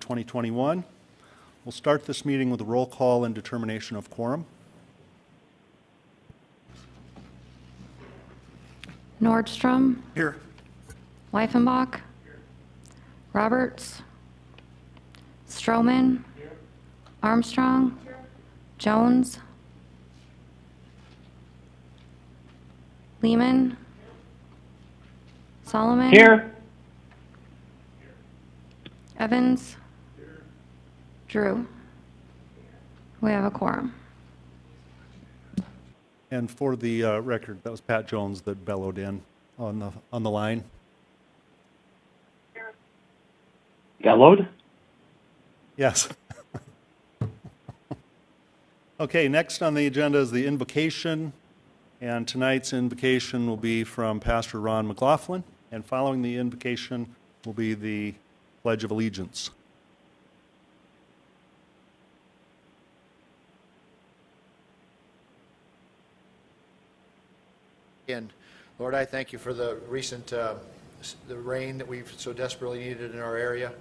2021. We'll start this meeting with a roll call and determination of quorum. Nordstrom. Here. Weifenbach. Roberts. Stroman. Armstrong. Jones. Lehman. Solomon. Here. Evans. Drew. We have a quorum. And for the record, that was Pat Jones that bellowed in on the line. Bellowed? Yes. Okay, next on the agenda is the invocation, and tonight's invocation will be from Pastor Ron McLaughlin, and following the invocation will be the Pledge of Allegiance. And Lord, I thank you for the recent the rain that we've so desperately needed in our area.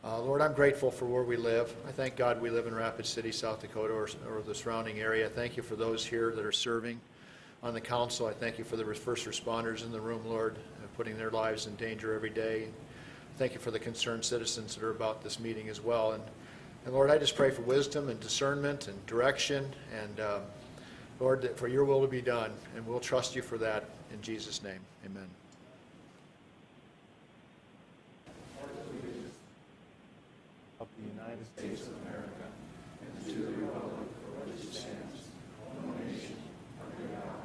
Lord, I'm grateful for where we live. I thank God we live in Rapid City, South Dakota, or the surrounding area. Thank you for those here that are serving on the council. I thank you for the first responders in the room, Lord, putting their lives in danger every day. Thank you for the concerned citizens that are about this meeting as well. And Lord, I just pray for wisdom and discernment and direction, and Lord, for your will to be done, and we'll trust you for that in Jesus' name. Amen. Of the United States of America, and to the republic for which it stands, one nation, under God.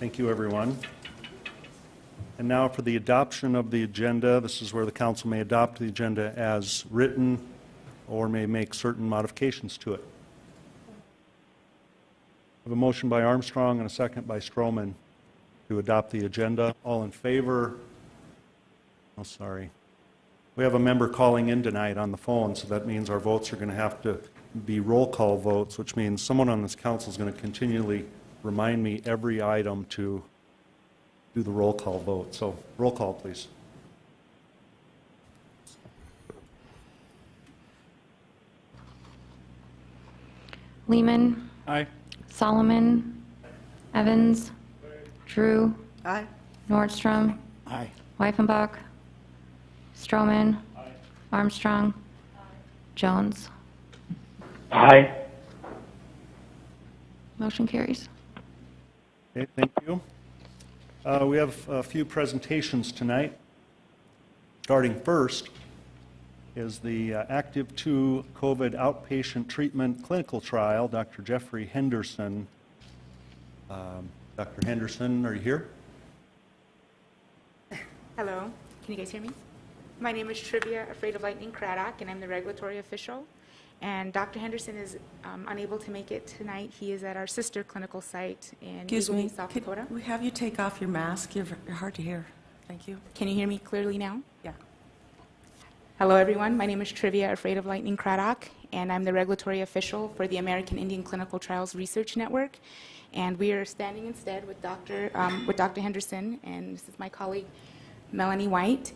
Thank you, everyone. And now for the adoption of the agenda. This is where the council may adopt the agenda as written or may make certain modifications to it. I have a motion by Armstrong and a second by Stroman to adopt the agenda. All in favor? Oh, sorry. We have a member calling in tonight on the phone, so that means our votes are going to have to be roll call votes, which means someone on this council is going to continually remind me every item to do the roll call vote. So roll call, please. Lehman. Aye. Solomon. Evans. Drew. Aye. Nordstrom. Aye. Weifenbach. Stroman. Armstrong. Jones. Aye. Motion carries. Okay, thank you. We have a few presentations tonight. Starting first is the Active 2 COVID outpatient treatment clinical trial. Dr. Jeffrey Henderson. Dr. Henderson, are you here? Hello, can you guys hear me? My name is Trivia Afraid of Lightning Craddock, and I'm the regulatory official. And Dr. Henderson is unable to make it tonight. He is at our sister clinical site in Excuse Eagle me, South could Dakota. we have you take off your mask? You're hard to hear. Thank you. Can you hear me clearly now? Yeah. Hello, everyone. My name is Trivia Afraid of Lightning Craddock, and I'm the regulatory official for the American Indian Clinical Trials Research Network. And we are standing instead with Dr. Henderson, and this is my colleague, Melanie White.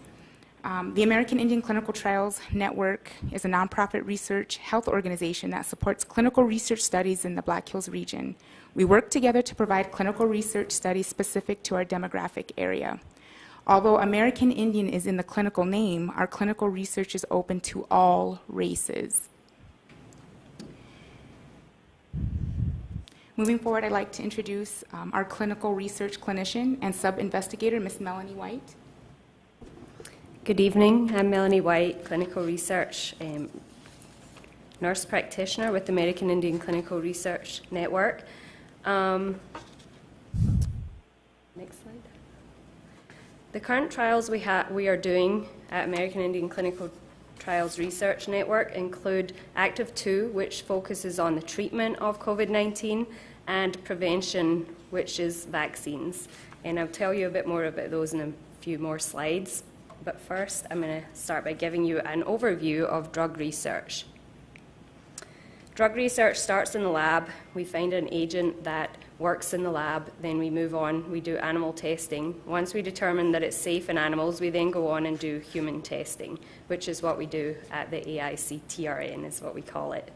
The American Indian Clinical Trials Network is a nonprofit research health organization that supports clinical research studies in the Black Hills region. We work together to provide clinical research studies specific to our demographic area. Although American Indian is in the clinical name, our clinical research is open to all races. Moving forward, I'd like to introduce our clinical research clinician and sub-investigator, Ms. Melanie White. Good evening. I'm Melanie White, clinical research nurse practitioner with the American Indian Clinical Research Network. Next slide. The current trials we are doing at American Indian Clinical Trials Research Network include Active 2, which focuses on the treatment of COVID-19, and prevention, which is vaccines. And I'll tell you a bit more about those in a few more slides. But first, I'm going to start by giving you an overview of drug research. Drug research starts in the lab. We find an agent that works in the lab, then we move on, we do animal testing. Once we determine that it's safe in animals, we then go on and do human testing, which is what we do at the AICTRN, is what we call it.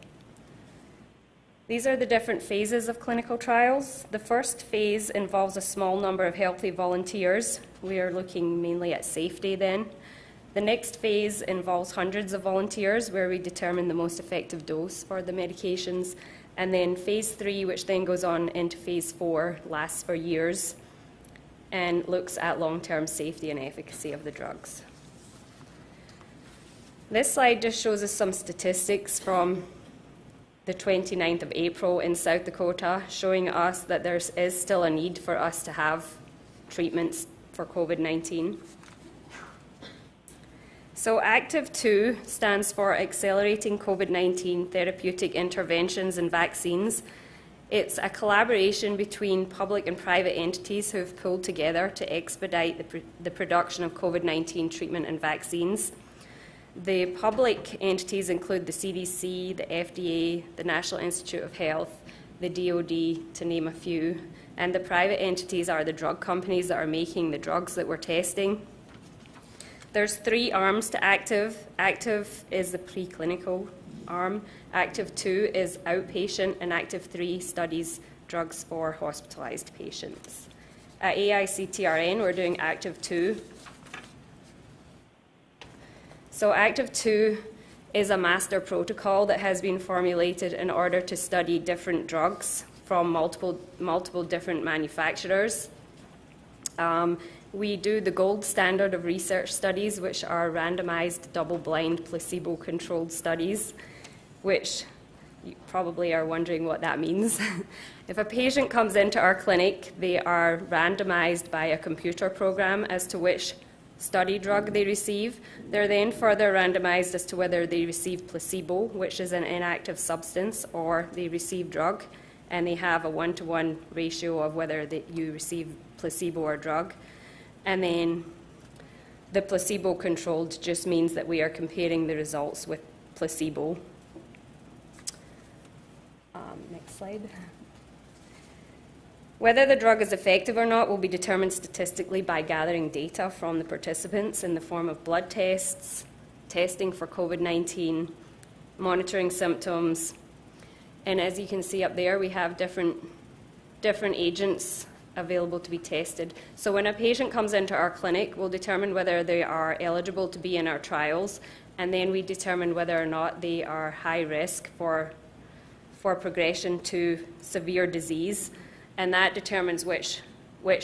These are the different phases of clinical trials. The first phase involves a small number of healthy volunteers. We are looking mainly at safety then. The next phase involves hundreds of volunteers, where we determine the most effective dose for the medications. And then phase 3, which then goes on into phase 4, lasts for years and looks at long-term safety and efficacy of the drugs. This slide just shows us some statistics from the 29th of April in South Dakota, showing us that there is still a need for us to have treatments for COVID-19. So ACTIV-2 stands for Accelerating COVID-19 Therapeutic Interventions and Vaccines. It's a collaboration between public and private entities who have pulled together to expedite the production of COVID-19 treatment and vaccines. The public entities include the CDC, the FDA, the National Institute of Health, the DoD, to name a few. And the private entities are the drug companies that are making the drugs that we're testing. There's 3 arms to ACTIV. ACTIV is the preclinical arm. ACTIV-2 is outpatient, and ACTIV-3 studies drugs for hospitalized patients. At AICTRN, we're doing ACTIV-2. So ACTIV-2 is a master protocol that has been formulated in order to study different drugs from multiple different manufacturers. We do the gold standard of research studies, which are randomized, double-blind, placebo-controlled studies, which you probably are wondering what that means. If a patient comes into our clinic, they are randomized by a computer program as to which study drug they receive. They're then further randomized as to whether they receive placebo, which is an inactive substance, or they receive drug, and they have a 1-to-1 ratio of whether you receive placebo or drug. And then the placebo-controlled just means that we are comparing the results with placebo. Next slide. Whether the drug is effective or not will be determined statistically by gathering data from the participants in the form of blood tests, testing for COVID-19, monitoring symptoms, and as you can see up there, we have different agents available to be tested. So when a patient comes into our clinic, we'll determine whether they are eligible to be in our trials, and then we determine whether or not they are high risk for progression to severe disease, and that determines which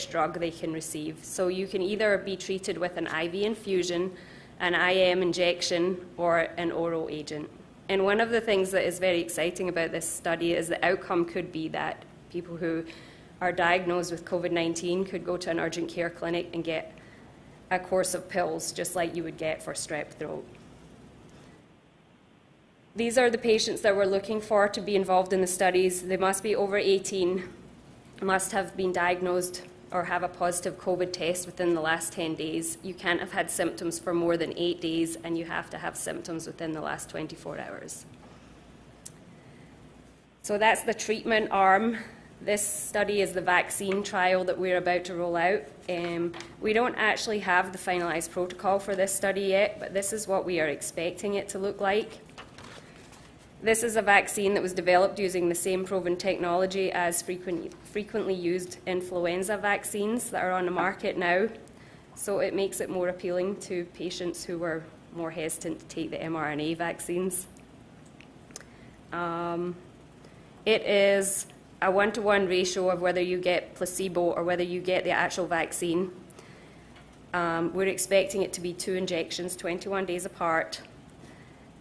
drug they can receive. So you can either be treated with an IV infusion, an IM injection, or an oral agent. And one of the things that is very exciting about this study is the outcome could be that people who are diagnosed with COVID-19 could go to an urgent care clinic and get a course of pills, just like you would get for strep throat. These are the patients that we're looking for to be involved in the studies. They must be over 18, must have been diagnosed or have a positive COVID test within the last 10 days. You can't have had symptoms for more than 8 days, and you have to have symptoms within the last 24 hours. So that's the treatment arm. This study is the vaccine trial that we're about to roll out. We don't actually have the finalized protocol for this study yet, but this is what we are expecting it to look like. This is a vaccine that was developed using the same proven technology as frequently used influenza vaccines that are on the market now. So it makes it more appealing to patients who were more hesitant to take the mRNA vaccines. It is a 1-to-1 ratio of whether you get placebo or whether you get the actual vaccine. We're expecting it to be 2 injections, 21 days apart.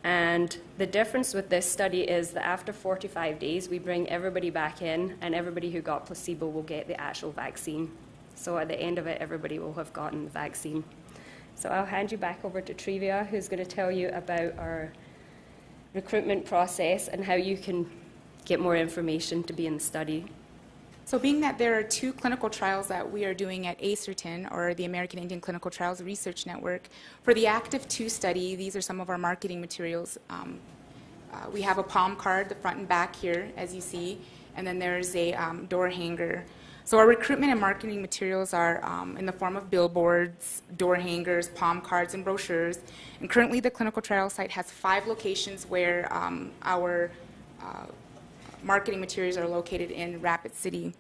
And the difference with this study is that after 45 days, we bring everybody back in, and everybody who got placebo will get the actual vaccine. So at the end of it, everybody will have gotten the vaccine. So I'll hand you back over to Trivia, who's going to tell you about our recruitment process and how you can get more information to be in the study. So being that there are 2 clinical trials that we are doing at ACERTN, or the American Indian Clinical Trials Research Network, for the ACTIV-2 study, these are some of our marketing materials. We have a palm card, the front and back here, as you see, and then there's a door hanger. So our recruitment and marketing materials are in the form of billboards, door hangers, palm cards, and brochures. And currently the clinical trial site has 5 locations where our marketing materials are located in Rapid City.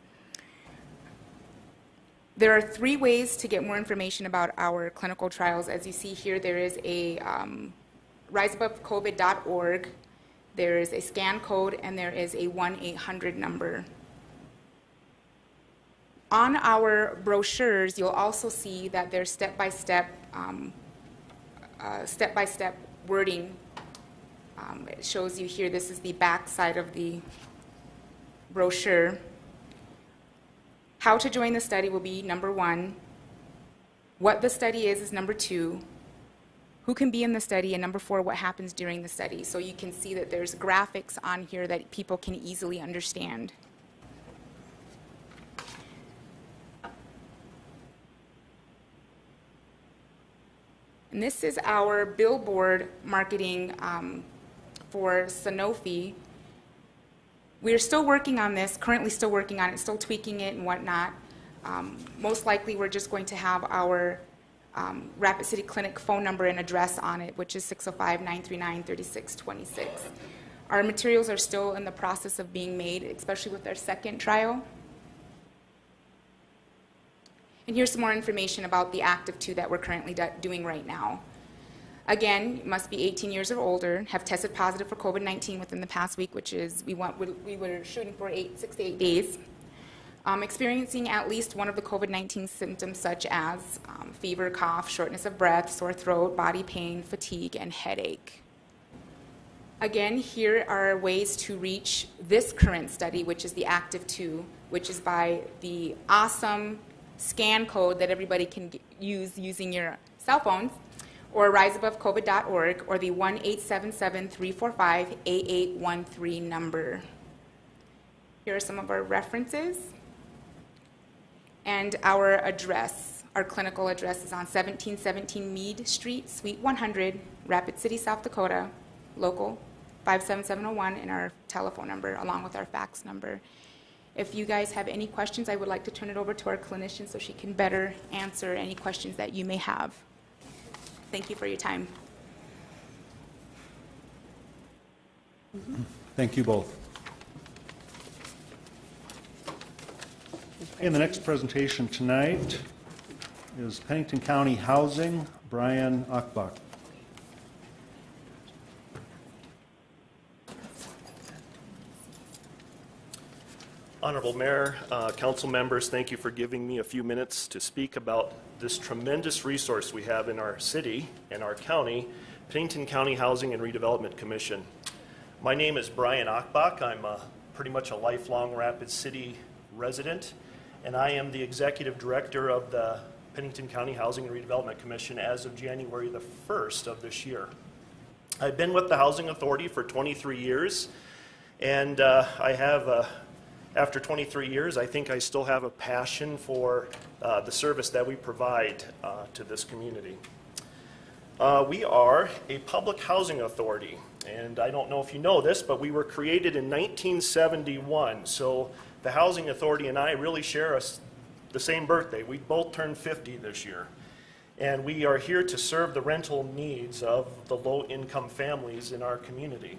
There are 3 ways to get more information about our clinical trials. As you see here, there is a riseabovecovid.org, there is a scan code, and there is a 1-800 number. On our brochures, you'll also see that there's step-by-step wording. It shows you here, this is the back side of the brochure. How to join the study will be number 1. What the study is number 2. Who can be in the study, and number 4, what happens during the study. So you can see that there's graphics on here that people can easily understand. And this is our billboard marketing for Sanofi. We're still working on this, currently still working on it, still tweaking it and whatnot. Most likely we're just going to have our Rapid City Clinic phone number and address on it, which is 605-939-3626. Our materials are still in the process of being made, especially with our second trial. And here's some more information about the active 2 that we're currently doing right now. Again, you must be 18 years or older, have tested positive for COVID-19 within the past week, which is, we were shooting for 6 to 8 days. Experiencing at least one of the COVID-19 symptoms such as fever, cough, shortness of breath, sore throat, body pain, fatigue, and headache. Again, here are ways to reach this current study, which is the active 2, which is by the awesome scan code that everybody can use using your cell phones, or riseabovecovid.org, or the 1-877-345-8813 number. Here are some of our references. And our address, our clinical address is on 1717 Meade Street, Suite 100, Rapid City, South Dakota, local 57701, and our telephone number, along with our fax number. If you guys have any questions, I would like to turn it over to our clinician so she can better answer any questions that you may have. Thank you for your time. Thank you both. And the next presentation tonight is Pennington County Housing, Brian Achbach. Honorable Mayor, council members, thank you for giving me a few minutes to speak about this tremendous resource we have in our city and our county, Pennington County Housing and Redevelopment Commission. My name is Brian Achbach. I'm pretty much a lifelong Rapid City resident, and I am the executive director of the Pennington County Housing and Redevelopment Commission as of January the 1st of this year. I've been with the Housing Authority for 23 years, and I have after 23 years, I think I still have a passion for the service that we provide to this community. We are a public housing authority, and I don't know if you know this, but we were created in 1971, so the Housing Authority and I really share the same birthday. We both turned 50 this year, and we are here to serve the rental needs of the low-income families in our community.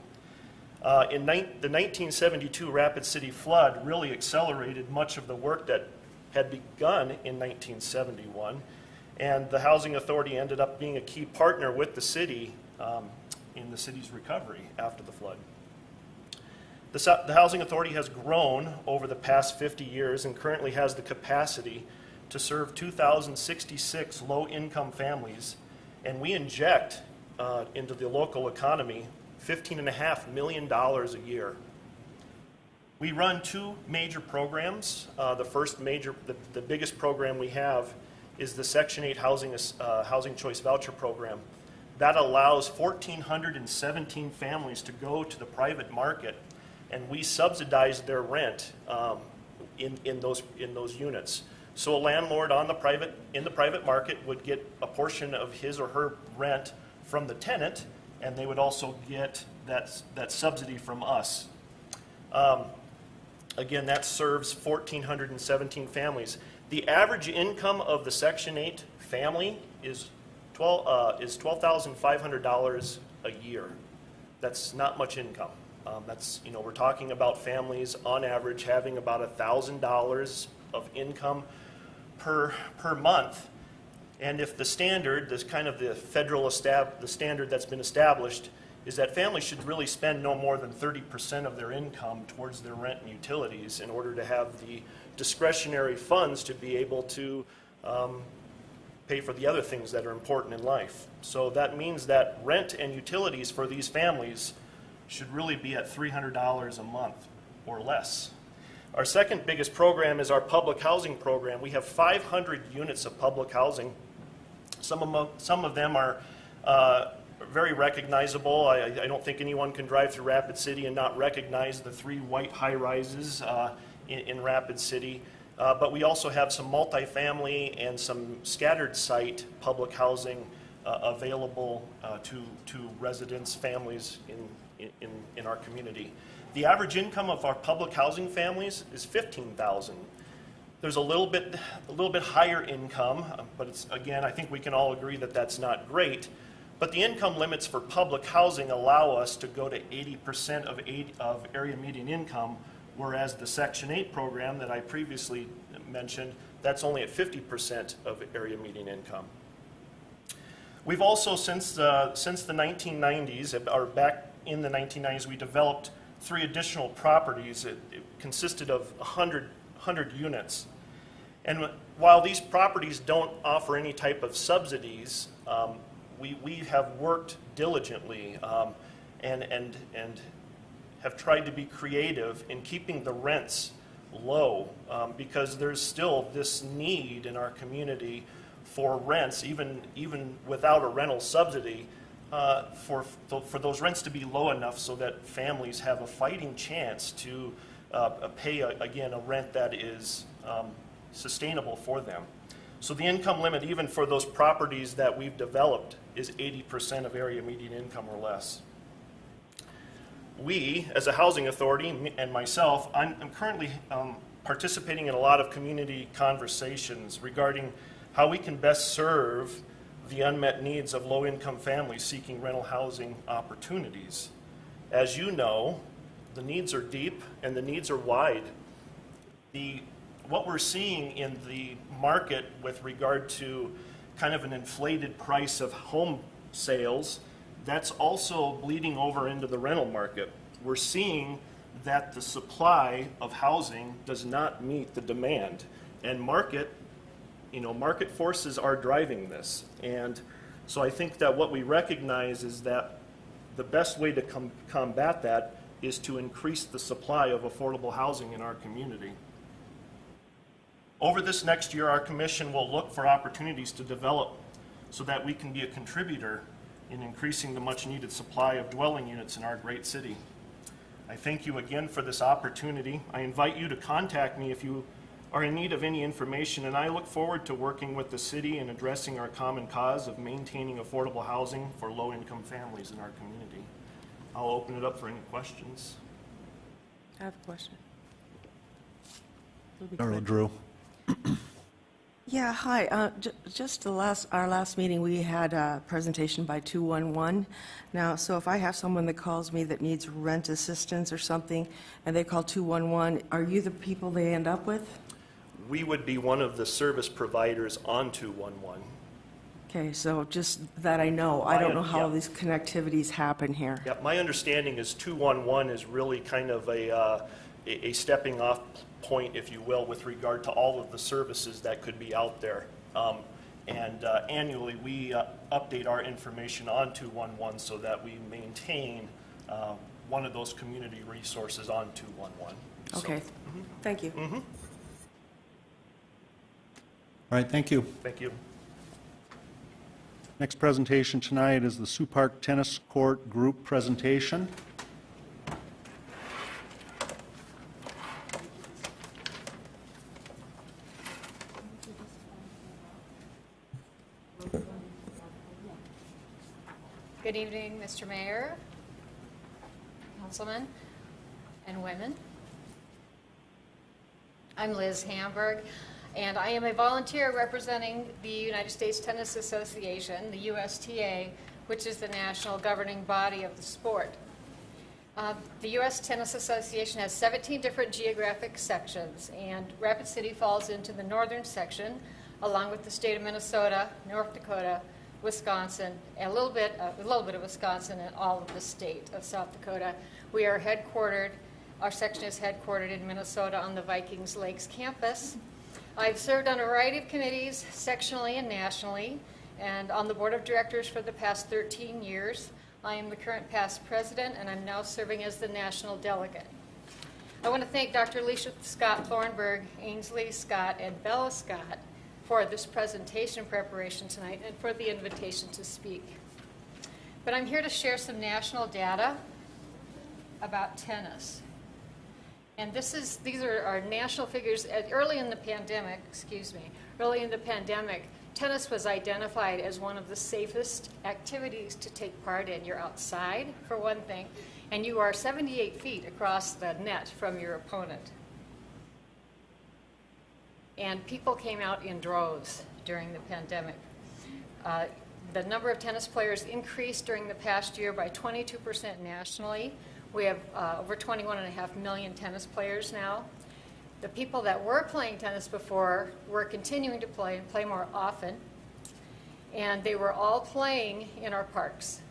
The 1972 Rapid City flood really accelerated much of the work that had begun in 1971, and the Housing Authority ended up being a key partner with the city in the city's recovery after the flood. The Housing Authority has grown over the past 50 years and currently has the capacity to serve 2,066 low-income families, and we inject into the local economy $15.5 million a year. We run 2 major programs. The biggest program we have is the Section 8 Housing Choice Voucher Program. That allows 1,417 families to go to the private market, and we subsidize their rent in those units. So a landlord in the private market would get a portion of his or her rent from the tenant, and they would also get that subsidy from us. Again, that serves 1,417 families. The average income of the Section 8 family is $12,500 a year. That's not much income. We're talking about families on average having about $1,000 of income per month. And if the standard, the standard that's been established, is that families should really spend no more than 30% of their income towards their rent and utilities in order to have the discretionary funds to be able to pay for the other things that are important in life. So that means that rent and utilities for these families should really be at $300 a month or less. Our second biggest program is our public housing program. We have 500 units of public housing. Some of them are very recognizable. I don't think anyone can drive through Rapid City and not recognize the 3 white high-rises in Rapid City. But we also have some multifamily and some scattered site public housing available to residents, families in our community. The average income of our public housing families is $15,000. There's a little bit higher income, but it's, again, I think we can all agree that that's not great. But the income limits for public housing allow us to go to 80% of area median income, whereas the Section 8 program that I previously mentioned, that's only at 50% of area median income. We've also, since the 1990s, or back in the 1990s, we developed 3 additional properties. It consisted of 100 units. And while these properties don't offer any type of subsidies, we have worked diligently and have tried to be creative in keeping the rents low because there's still this need in our community for rents, even without a rental subsidy, for those rents to be low enough so that families have a fighting chance to pay, again, a rent that is sustainable for them. So the income limit, even for those properties that we've developed, is 80% of area median income or less. We, as a housing authority, and myself, I'm currently participating in a lot of community conversations regarding how we can best serve the unmet needs of low-income families seeking rental housing opportunities. As you know, the needs are deep and the needs are wide. What we're seeing in the market with regard to kind of an inflated price of home sales, that's also bleeding over into the rental market. We're seeing that the supply of housing does not meet the demand, and market forces are driving this. And so I think that what we recognize is that the best way to combat that is to increase the supply of affordable housing in our community. Over this next year, our commission will look for opportunities to develop so that we can be a contributor in increasing the much-needed supply of dwelling units in our great city. I thank you again for this opportunity. I invite you to contact me if you are in need of any information, and I look forward to working with the city and addressing our common cause of maintaining affordable housing for low-income families in our community. I'll open it up for any questions. I have a question. Darla Drew. Yeah, hi. Just our last meeting, we had a presentation by 211. Now, so if I have someone that calls me that needs rent assistance or something, and they call 211, are you the people they end up with? We would be one of the service providers on 211. Okay, so just that I know. I don't know how these connectivities happen here. Yeah, my understanding is 211 is really kind of a stepping off point, if you will, with regard to all of the services that could be out there. Annually, we update our information on 211 so that we maintain one of those community resources on 211. Okay, thank you. All right, thank you. Thank you. Next presentation tonight is the Sioux Park Tennis Court Group presentation. Good evening, Mr. Mayor, councilmen, and women. I'm Liz Hamburg, and I am a volunteer representing the United States Tennis Association, the USTA, which is the national governing body of the sport. The U.S. Tennis Association has 17 different geographic sections, and Rapid City falls into the northern section, along with the state of Minnesota, North Dakota, Wisconsin, and a little bit of Wisconsin, and all of the state of South Dakota. We are headquartered, our section is headquartered in Minnesota on the Vikings Lakes campus. I've served on a variety of committees, sectionally and nationally, and on the board of directors for the past 13 years. I am the current past president, and I'm now serving as the national delegate. I want to thank Dr. Alicia Scott Thornburg, Ainsley Scott, and Bella Scott for this presentation preparation tonight and for the invitation to speak. But I'm here to share some national data about tennis. And these are our national figures. Early in the pandemic, tennis was identified as one of the safest activities to take part in. You're outside, for one thing, and you are 78 feet across the net from your opponent. And people came out in droves during the pandemic. The number of tennis players increased during the past year by 22% nationally. We have over 21.5 million tennis players now. The people that were playing tennis before were continuing to play and play more often, and they were all playing in our parks.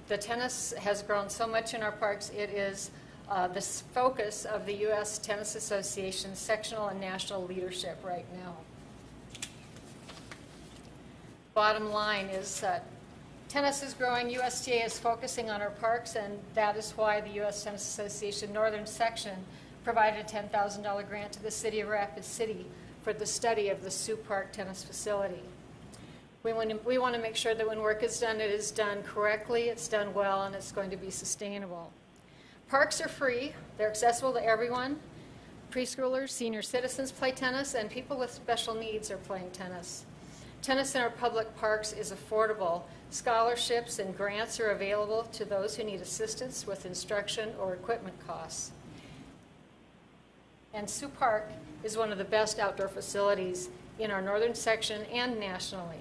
The tennis has grown so much in our parks, it is the focus of the U.S. Tennis Association sectional and national leadership right now. Bottom line is that tennis is growing. USTA is focusing on our parks, and that is why the U.S. Tennis Association Northern Section provided a $10,000 grant to the city of Rapid City for the study of the Sioux Park tennis facility. We want to make sure that when work is done, it is done correctly, it's done well, and it's going to be sustainable. Parks are free. They're accessible to everyone. Preschoolers, senior citizens play tennis, and people with special needs are playing tennis. Tennis in our public parks is affordable. Scholarships and grants are available to those who need assistance with instruction or equipment costs. And Sioux Park is one of the best outdoor facilities in our northern section and nationally.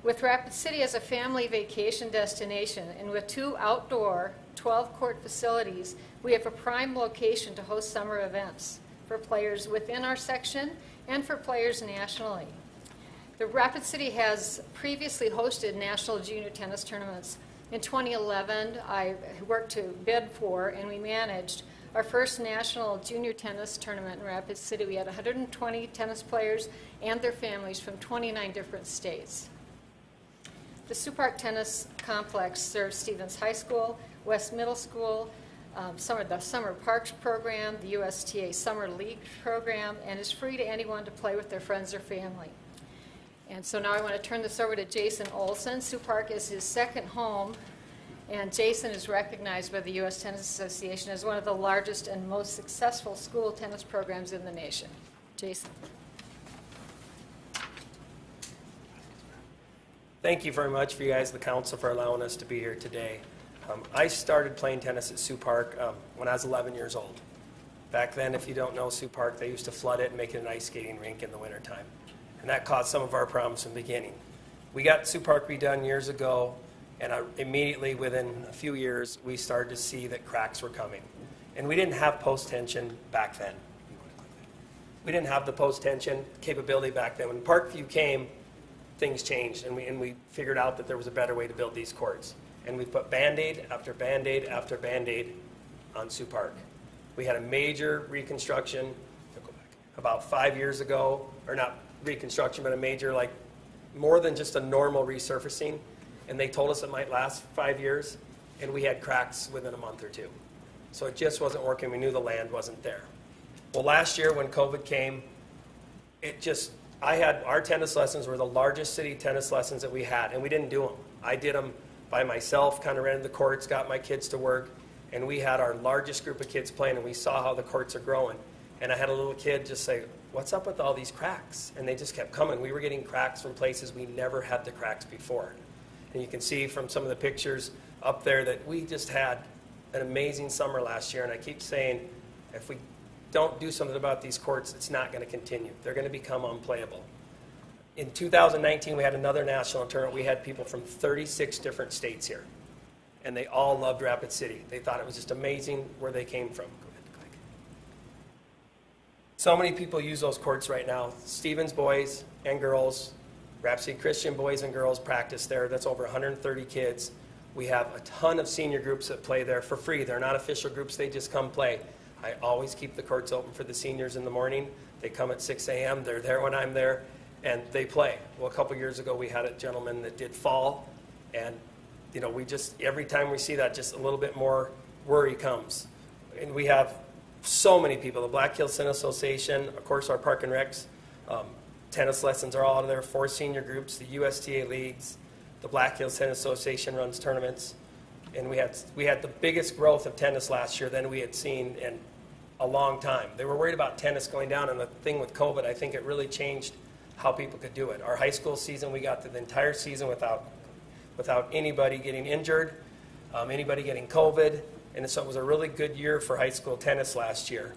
With Rapid City as a family vacation destination and with 2 outdoor 12-court facilities, we have a prime location to host summer events for players within our section and for players nationally. The Rapid City has previously hosted national junior tennis tournaments. In 2011, I worked to bid for and we managed our first national junior tennis tournament in Rapid City. We had 120 tennis players and their families from 29 different states. The Sioux Park Tennis Complex serves Stevens High School, West Middle School, the Summer Parks program, the USTA Summer League program, and is free to anyone to play with their friends or family. And so now I want to turn this over to Jason Olson. Sioux Park is his second home, and Jason is recognized by the U.S. Tennis Association as one of the largest and most successful school tennis programs in the nation. Jason. Thank you very much for you guys, the council, for allowing us to be here today. I started playing tennis at Sioux Park when I was 11 years old. Back then, if you don't know Sioux Park, they used to flood it and make it an ice skating rink in the wintertime. And that caused some of our problems from the beginning. We got Sioux Park redone years ago, and immediately within a few years, we started to see that cracks were coming. And we didn't have post-tension back then. We didn't have the post-tension capability back then. When Parkview came, things changed, and we figured out that there was a better way to build these courts. And we put Band-Aid after Band-Aid after Band-Aid on Sioux Park. We had a major reconstruction about 5 years ago, or not reconstruction, but a major, like more than just a normal resurfacing. And they told us it might last 5 years, and we had cracks within a month or two. So it just wasn't working. We knew the land wasn't there. Well, last year when COVID came, our tennis lessons were the largest city tennis lessons that we had, and we didn't do them. I did them by myself, kind of rented the courts, got my kids to work, and we had our largest group of kids playing, and we saw how the courts are growing. And I had a little kid just say, "What's up with all these cracks?" And they just kept coming. We were getting cracks from places we never had the cracks before. And you can see from some of the pictures up there that we just had an amazing summer last year, and I keep saying, if we don't do something about these courts, it's not going to continue. They're going to become unplayable. In 2019, we had another national tournament. We had people from 36 different states here, and they all loved Rapid City. They thought it was just amazing where they came from. Go ahead, click. So many people use those courts right now. Stevens boys and girls, Rapid City Christian boys and girls practice there. That's over 130 kids. We have a ton of senior groups that play there for free. They're not official groups, they just come play. I always keep the courts open for the seniors in the morning. They come at 6 a.m., they're there when I'm there, and they play. Well, a couple years ago, we had a gentleman that did fall, and we just, every time we see that, just a little bit more worry comes. And we have so many people, the Black Hills Tennis Association, of course, our Park and Recs, tennis lessons are all out of there, 4 senior groups, the USTA leagues, the Black Hills Tennis Association runs tournaments, and we had the biggest growth of tennis last year than we had seen in a long time. They were worried about tennis going down, and the thing with COVID, I think it really changed how people could do it. Our high school season, we got through the entire season without anybody getting injured, anybody getting COVID, and so it was a really good year for high school tennis last year.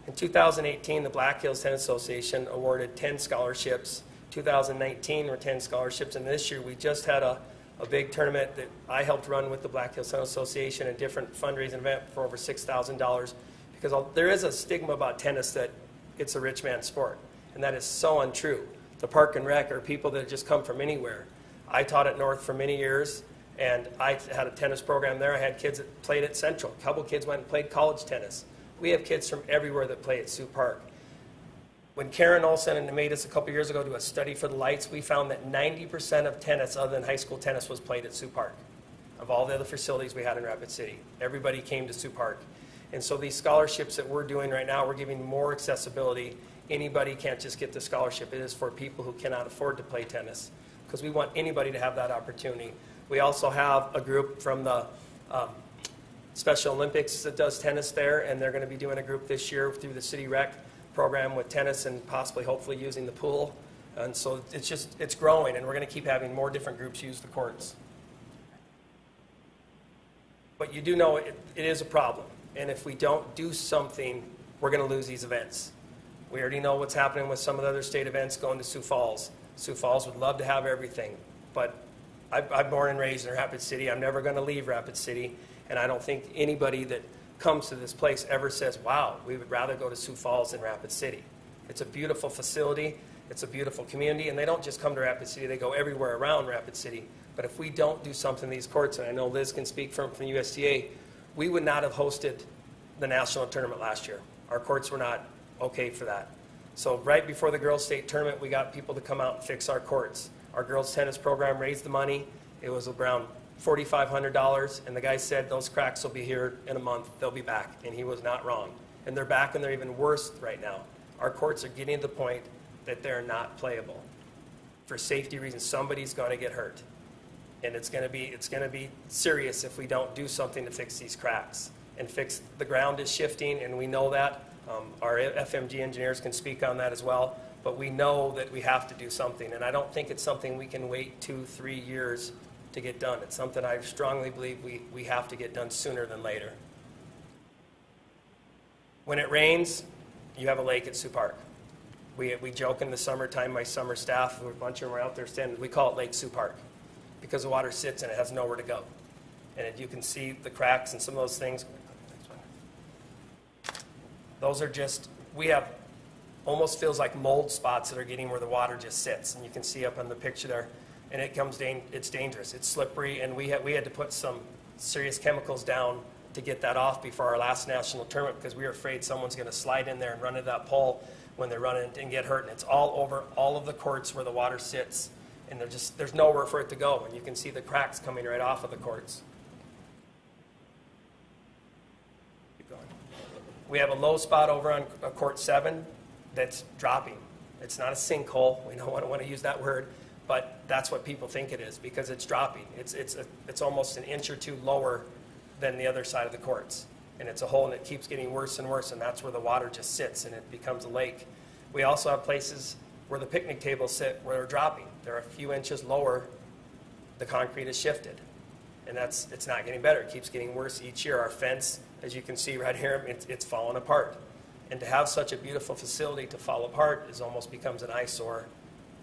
In 2018, the Black Hills Tennis Association awarded 10 scholarships. 2019 were 10 scholarships, and this year we just had a big tournament that I helped run with the Black Hills Tennis Association, a different fundraising event for over $6,000, because there is a stigma about tennis that it's a rich man's sport, and that is so untrue. The Park and Rec are people that just come from anywhere. I taught at North for many years, and I had a tennis program there. I had kids that played at Central. A couple kids went and played college tennis. We have kids from everywhere that play at Sioux Park. When Karen Olson and made us a couple years ago do a study for the Lights, we found that 90% of tennis other than high school tennis was played at Sioux Park. Of all the other facilities we had in Rapid City, everybody came to Sioux Park. And so these scholarships that we're doing right now, we're giving more accessibility. Anybody can't just get the scholarship. It is for people who cannot afford to play tennis, because we want anybody to have that opportunity. We also have a group from the Special Olympics that does tennis there, and they're going to be doing a group this year through the City Rec program with tennis and possibly hopefully using the pool. And so it's growing, and we're going to keep having more different groups use the courts. But you do know it is a problem, and if we don't do something, we're going to lose these events. We already know what's happening with some of the other state events going to Sioux Falls. Sioux Falls would love to have everything, but I'm born and raised in Rapid City. I'm never going to leave Rapid City, and I don't think anybody that comes to this place ever says, wow, we would rather go to Sioux Falls than Rapid City. It's a beautiful facility, it's a beautiful community, and they don't just come to Rapid City, they go everywhere around Rapid City. But if we don't do something in these courts, and I know Liz can speak from USTA, we would not have hosted the national tournament last year. Our courts were not okay for that. So right before the girls' state tournament, we got people to come out and fix our courts. Our girls' tennis program raised the money. It was around $4,500, and the guy said those cracks will be here in a month. They'll be back, and he was not wrong. And they're back, and they're even worse right now. Our courts are getting to the point that they're not playable. For safety reasons, somebody's going to get hurt, and it's going to be serious if we don't do something to fix these cracks and fix. The ground is shifting, and we know that. Our FMG engineers can speak on that as well, but we know that we have to do something, and I don't think it's something we can wait 2-3 years to get done. It's something I strongly believe we have to get done sooner than later. When it rains, you have a lake at Sioux Park. We joke in the summertime, my summer staff, a bunch of them are out there standing, we call it Lake Sioux Park, because the water sits and it has nowhere to go. And you can see the cracks and some of those things. Those are just, we have almost feels like mold spots that are getting where the water just sits. And you can see up on the picture there, and it's dangerous. It's slippery, and we had to put some serious chemicals down to get that off before our last national tournament, because we were afraid someone's going to slide in there and run into that pole when they're running and get hurt. And it's all over all of the courts where the water sits, and there's nowhere for it to go. And you can see the cracks coming right off of the courts. Keep going. We have a low spot over on court 7 that's dropping. It's not a sinkhole. We don't want to use that word, but that's what people think it is, because it's dropping. It's almost an inch or two lower than the other side of the courts. And it's a hole, and it keeps getting worse and worse, and that's where the water just sits, and it becomes a lake. We also have places where the picnic tables sit where they're dropping. They're a few inches lower. The concrete is shifted, and it's not getting better. It keeps getting worse each year. Our fence, as you can see right here, it's falling apart. And to have such a beautiful facility to fall apart is almost becomes an eyesore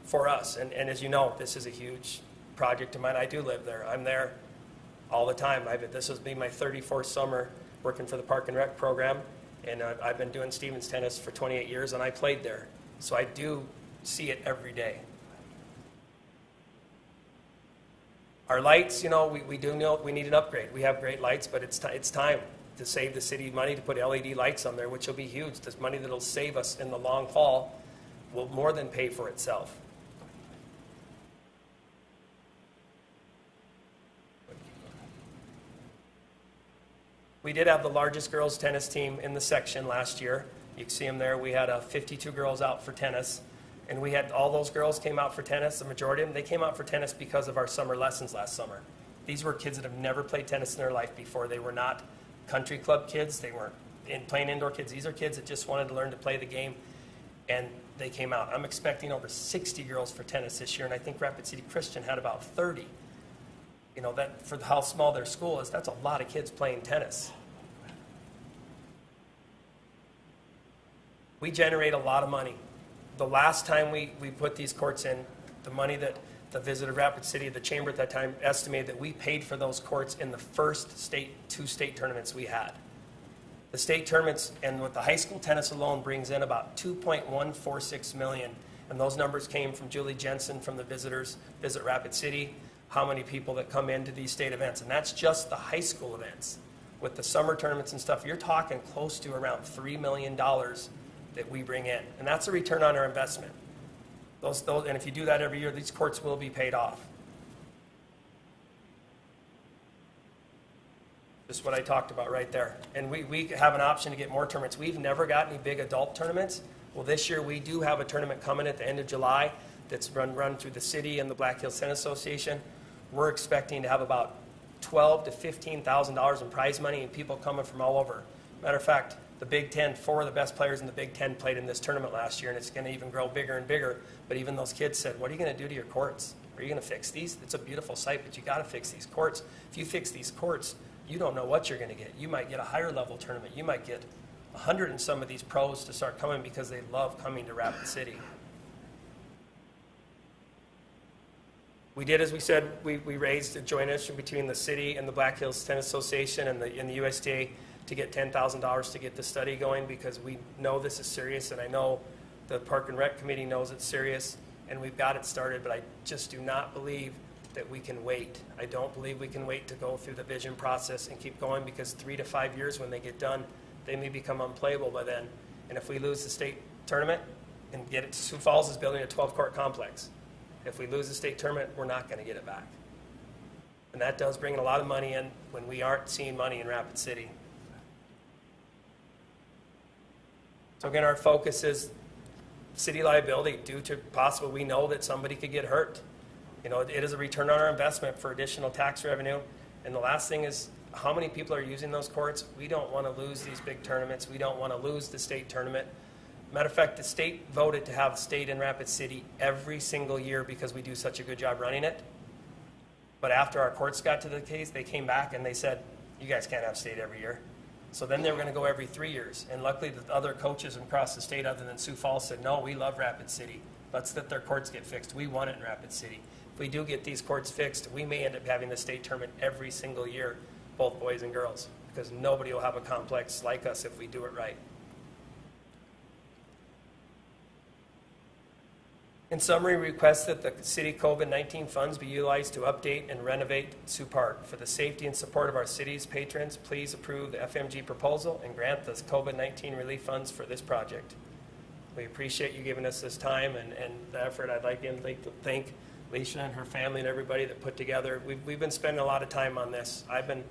for us. And as you know, this is a huge project of mine. I do live there. I'm there all the time. This has been my 34th summer working for the Park and Rec program, and I've been doing Stevens tennis for 28 years, and I played there. So I do see it every day. Our lights, you know, we do know we need an upgrade. We have great lights, but it's time to save the city money to put LED lights on there, which will be huge. This money that will save us in the long haul will more than pay for itself. We did have the largest girls tennis team in the section last year. You can see them there. We had 52 girls out for tennis. And we had all those girls came out for tennis. The majority of them, they came out for tennis because of our summer lessons last summer. These were kids that have never played tennis in their life before. They were not country club kids. They weren't playing indoor kids. These are kids that just wanted to learn to play the game, and they came out. I'm expecting over 60 girls for tennis this year, and I think Rapid City Christian had about 30. You know, that for how small their school is, that's a lot of kids playing tennis. We generate a lot of money. The last time we put these courts in, the money that the Visitor Rapid City, the chamber at that time, estimated that we paid for those courts in the first two state tournaments we had. The state tournaments, and with the high school tennis alone, brings in about $2.146 million. And those numbers came from Julie Jensen from the Visit Rapid City, how many people that come into these state events. And that's just the high school events. With the summer tournaments and stuff, you're talking close to around $3 million that we bring in. And that's a return on our investment. And if you do that every year, these courts will be paid off. Just what I talked about right there. And we have an option to get more tournaments. We've never got any big adult tournaments. Well, this year we do have a tournament coming at the end of July that's run through the city and the Black Hills Tennis Association. We're expecting to have about $12,000 to $15,000 in prize money and people coming from all over. Matter of fact, the Big Ten, 4 of the best players in the Big Ten played in this tournament last year, and it's going to even grow bigger and bigger. But even those kids said, what are you going to do to your courts? Are you going to fix these? It's a beautiful site, but you got to fix these courts. If you fix these courts, you don't know what you're going to get. You might get a higher level tournament. You might get 100 and some of these pros to start coming because they love coming to Rapid City. We did, as we said, we raised a joint issue between the city and the Black Hills Tennis Association and the USTA to get $10,000 to get the study going because we know this is serious, and I know the Park and Rec Committee knows it's serious, and we've got it started, but I just do not believe that we can wait. I don't believe we can wait to go through the vision process and keep going because 3 to 5 years when they get done, they may become unplayable by then. And if we lose the state tournament and get it, Sioux Falls is building a 12-court complex. If we lose the state tournament, we're not going to get it back. And that does bring a lot of money in when we aren't seeing money in Rapid City. So again, our focus is city liability due to possible, we know that somebody could get hurt. You know, it is a return on our investment for additional tax revenue. And the last thing is how many people are using those courts. We don't want to lose these big tournaments. We don't want to lose the state tournament. Matter of fact, the state voted to have state in Rapid City every single year because we do such a good job running it. But after our courts got to the case, they came back and they said, you guys can't have state every year. So then they were going to go every 3 years. And luckily, the other coaches across the state other than Sioux Falls said, no, we love Rapid City. Let's let their courts get fixed. We want it in Rapid City. If we do get these courts fixed, we may end up having the state tournament every single year, both boys and girls, because nobody will have a complex like us if we do it right. In summary, we request that the city COVID-19 funds be utilized to update and renovate Sioux Park. For the safety and support of our city's patrons, please approve the FMG proposal and grant the COVID-19 relief funds for this project. We appreciate you giving us this time and the effort. I'd like to thank Leisha and her family and everybody that put together. We've been spending a lot of time on this. I've been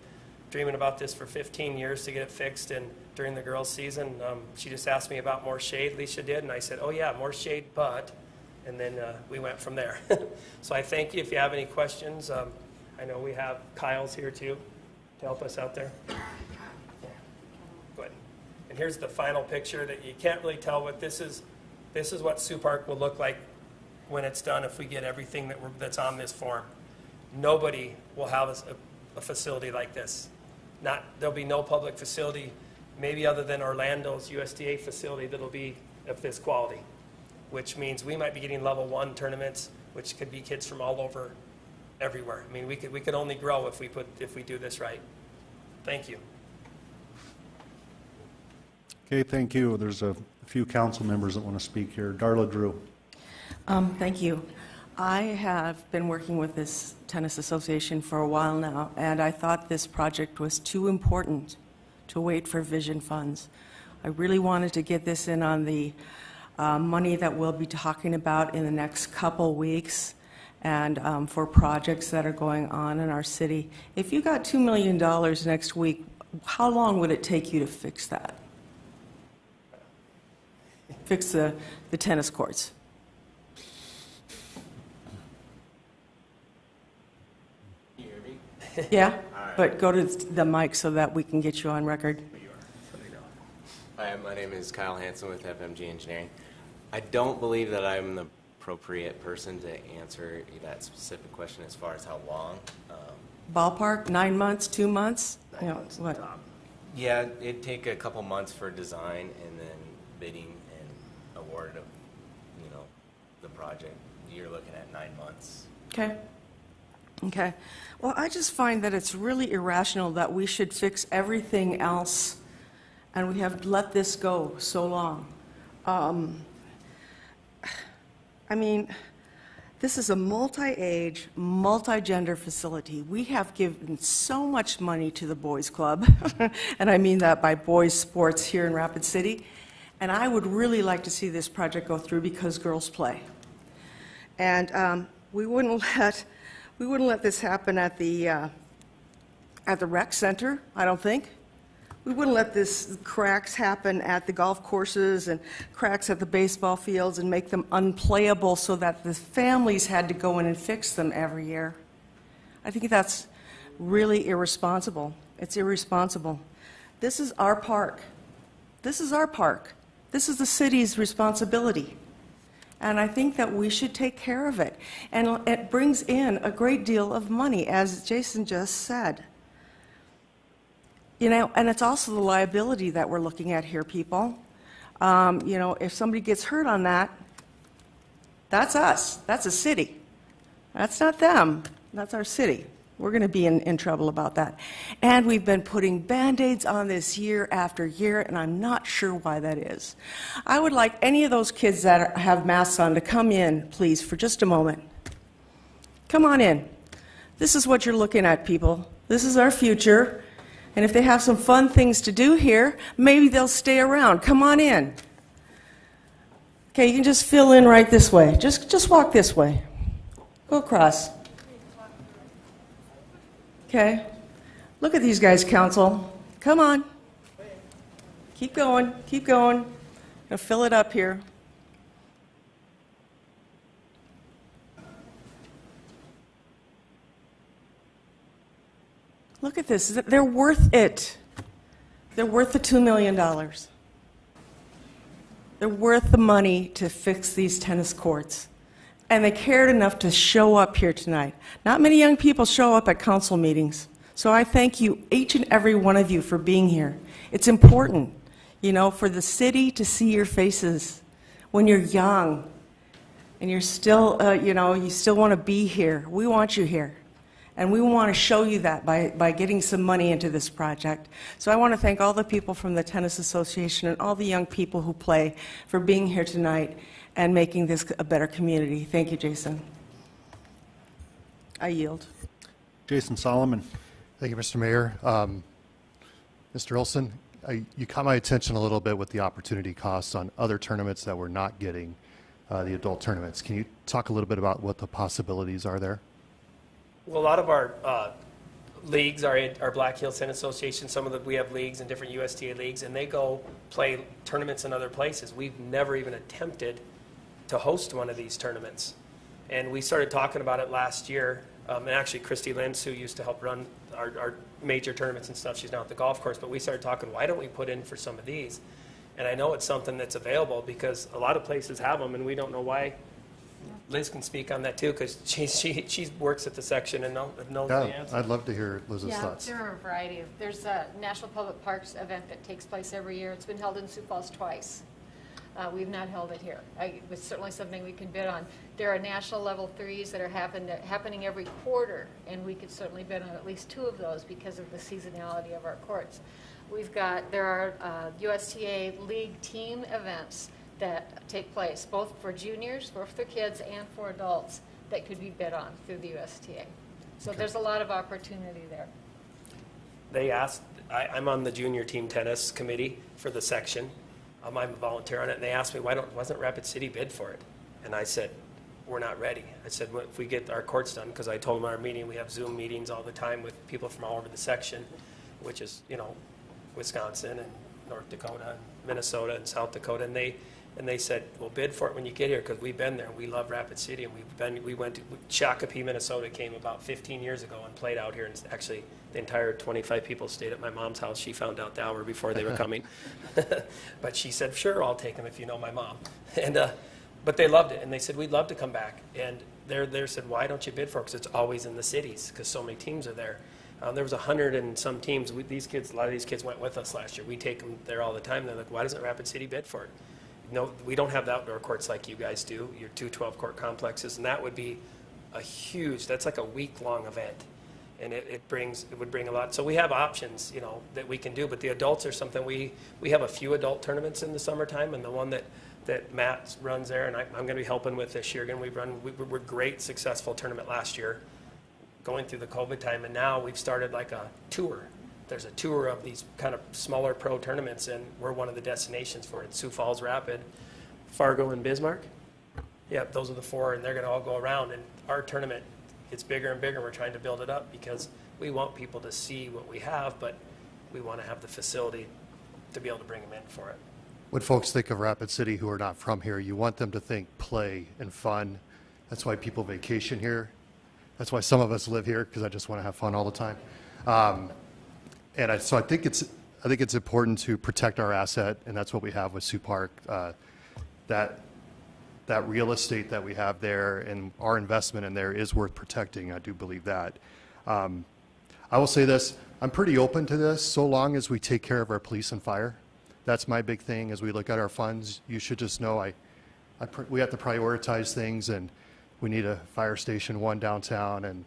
dreaming about this for 15 years to get it fixed, and during the girls' season, she just asked me about more shade, Leisha did, and I said, oh yeah, more shade, but... And then we went from there. So I thank you. If you have any questions, I know we have Kyle's here too to help us out there. Go ahead. And here's the final picture that you can't really tell what this is. This is what Sioux Park will look like when it's done if we get everything that's on this form. Nobody will have a facility like this. There'll be no public facility maybe other than Orlando's USDA facility that'll be of this quality, which means we might be getting level 1 tournaments, which could be kids from all over everywhere. I mean, we could only grow if we do this right. Thank you. Okay, thank you. There's a few council members that want to speak here. Darla Drew. Thank you. I have been working with this tennis association for a while now, and I thought this project was too important to wait for vision funds. I really wanted to get this in on the money that we'll be talking about in the next couple weeks, and for projects that are going on in our city. If you got $2 million next week, how long would it take you to fix that? Fix the tennis courts? Yeah, but go to the mic so that we can get you on record. Hi, my name is Kyle Hansen with FMG Engineering. I don't believe that I'm the appropriate person to answer that specific question as far as how long. Ballpark, 9 months, 2 months? 9 months what? top. Yeah, it'd take a couple months for design and then bidding and award of, the project. You're looking at 9 months. Okay. Okay. Well, I just find that it's really irrational that we should fix everything else, and we have let this go so long. I mean, this is a multi-age, multi-gender facility. We have given so much money to the Boys Club, and I mean that by boys sports here in Rapid City, and I would really like to see this project go through because girls play. And we wouldn't let this happen at the rec center, I don't think. We wouldn't let this cracks happen at the golf courses and cracks at the baseball fields and make them unplayable so that the families had to go in and fix them every year. I think that's really irresponsible. It's irresponsible. This is our park. This is our park. This is the city's responsibility. And I think that we should take care of it. And it brings in a great deal of money, as Jason just said. And it's also the liability that we're looking at here, people. If somebody gets hurt on that, that's us. That's a city. That's not them. That's our city. We're going to be in trouble about that. And we've been putting Band-Aids on this year after year, and I'm not sure why that is. I would like any of those kids that have masks on to come in, please, for just a moment. Come on in. This is what you're looking at, people. This is our future. And if they have some fun things to do here, maybe they'll stay around. Come on in. Okay, you can just fill in right this way. Just walk this way. Go across. Okay. Look at these guys, council. Come on. Keep going. Keep going. Gonna fill it up here. Look at this. They're worth it. They're worth the $2 million. They're worth the money to fix these tennis courts. And they cared enough to show up here tonight. Not many young people show up at council meetings. So I thank you, each and every one of you, for being here. It's important, for the city to see your faces when you're young and you're still, you still want to be here. We want you here. And we want to show you that by getting some money into this project. So I want to thank all the people from the Tennis Association and all the young people who play for being here tonight and making this a better community. Thank you, Jason. I yield. Jason Solomon. Thank you, Mr. Mayor. Mr. Olson, you caught my attention a little bit with the opportunity costs on other tournaments that we're not getting, the adult tournaments. Can you talk a little bit about what the possibilities are there? Well, a lot of our leagues are Black Hills Tennis Association. We have leagues in different USTA leagues, and they go play tournaments in other places. We've never even attempted to host one of these tournaments. And we started talking about it last year. And actually, Christy Lentz, who used to help run our major tournaments and stuff, she's now at the golf course. But we started talking, why don't we put in for some of these? And I know it's something that's available because a lot of places have them, and we don't know why Liz can speak on that too, because she works at the section and knows the Yeah, answer. I'd love to hear Liz's Yeah, thoughts. there are a variety of, there's a National Public Parks event that takes place every year. It's been held in Sioux Falls twice. We've not held it here. It's certainly something we can bid on. There are national level 3s that are happening every quarter, and we could certainly bid on at least 2 of those because of the seasonality of our courts. There are USTA league team events that take place, both for juniors, for the kids, and for adults that could be bid on through the USTA. So there's a lot of opportunity there. They asked, I'm on the junior team tennis committee for the section. I'm a volunteer on it, and they asked me, wasn't Rapid City bid for it? And I said, we're not ready. I said, well, if we get our courts done, because I told them our meeting, we have Zoom meetings all the time with people from all over the section, which is, Wisconsin and North Dakota and Minnesota and South Dakota, and they said, well, bid for it when you get here, because we've been there. We love Rapid City, and we went to Shakopee, Minnesota came about 15 years ago and played out here, and actually the entire 25 people stayed at my mom's house. She found out the hour before they were coming. But she said, sure, I'll take them if you know my mom. But they loved it, and they said, we'd love to come back. And they said, why don't you bid for it? Because it's always in the cities, because so many teams are there. There was 100 and some teams. A lot of these kids went with us last year. We take them there all the time. They're like, why doesn't Rapid City bid for it? No, we don't have the outdoor courts like you guys do, your 2 12-court complexes, and that would be that's like a week-long event. And it would bring a lot. So we have options, that we can do, but the adults are something, we have a few adult tournaments in the summertime, and the one that Matt runs there, and I'm going to be helping with this year. Again, we were great, successful tournament last year, going through the COVID time, and now we've started like a tour. There's a tour of these kind of smaller pro tournaments, and we're one of the destinations for it. Sioux Falls, Rapid, Fargo, and Bismarck. Yeah, those are the 4, and they're going to all go around, and our tournament gets bigger and bigger. We're trying to build it up because we want people to see what we have, but we want to have the facility to be able to bring them in for it. When folks think of Rapid City who are not from here, you want them to think play and fun. That's why people vacation here. That's why some of us live here, because I just want to have fun all the time. So I think it's important to protect our asset, and that's what we have with Sioux Park. That real estate that we have there and our investment in there is worth protecting. I do believe that. I will say this, I'm pretty open to this so long as we take care of our police and fire. That's my big thing as we look at our funds. You should just know we have to prioritize things, and we need a fire station 1 downtown and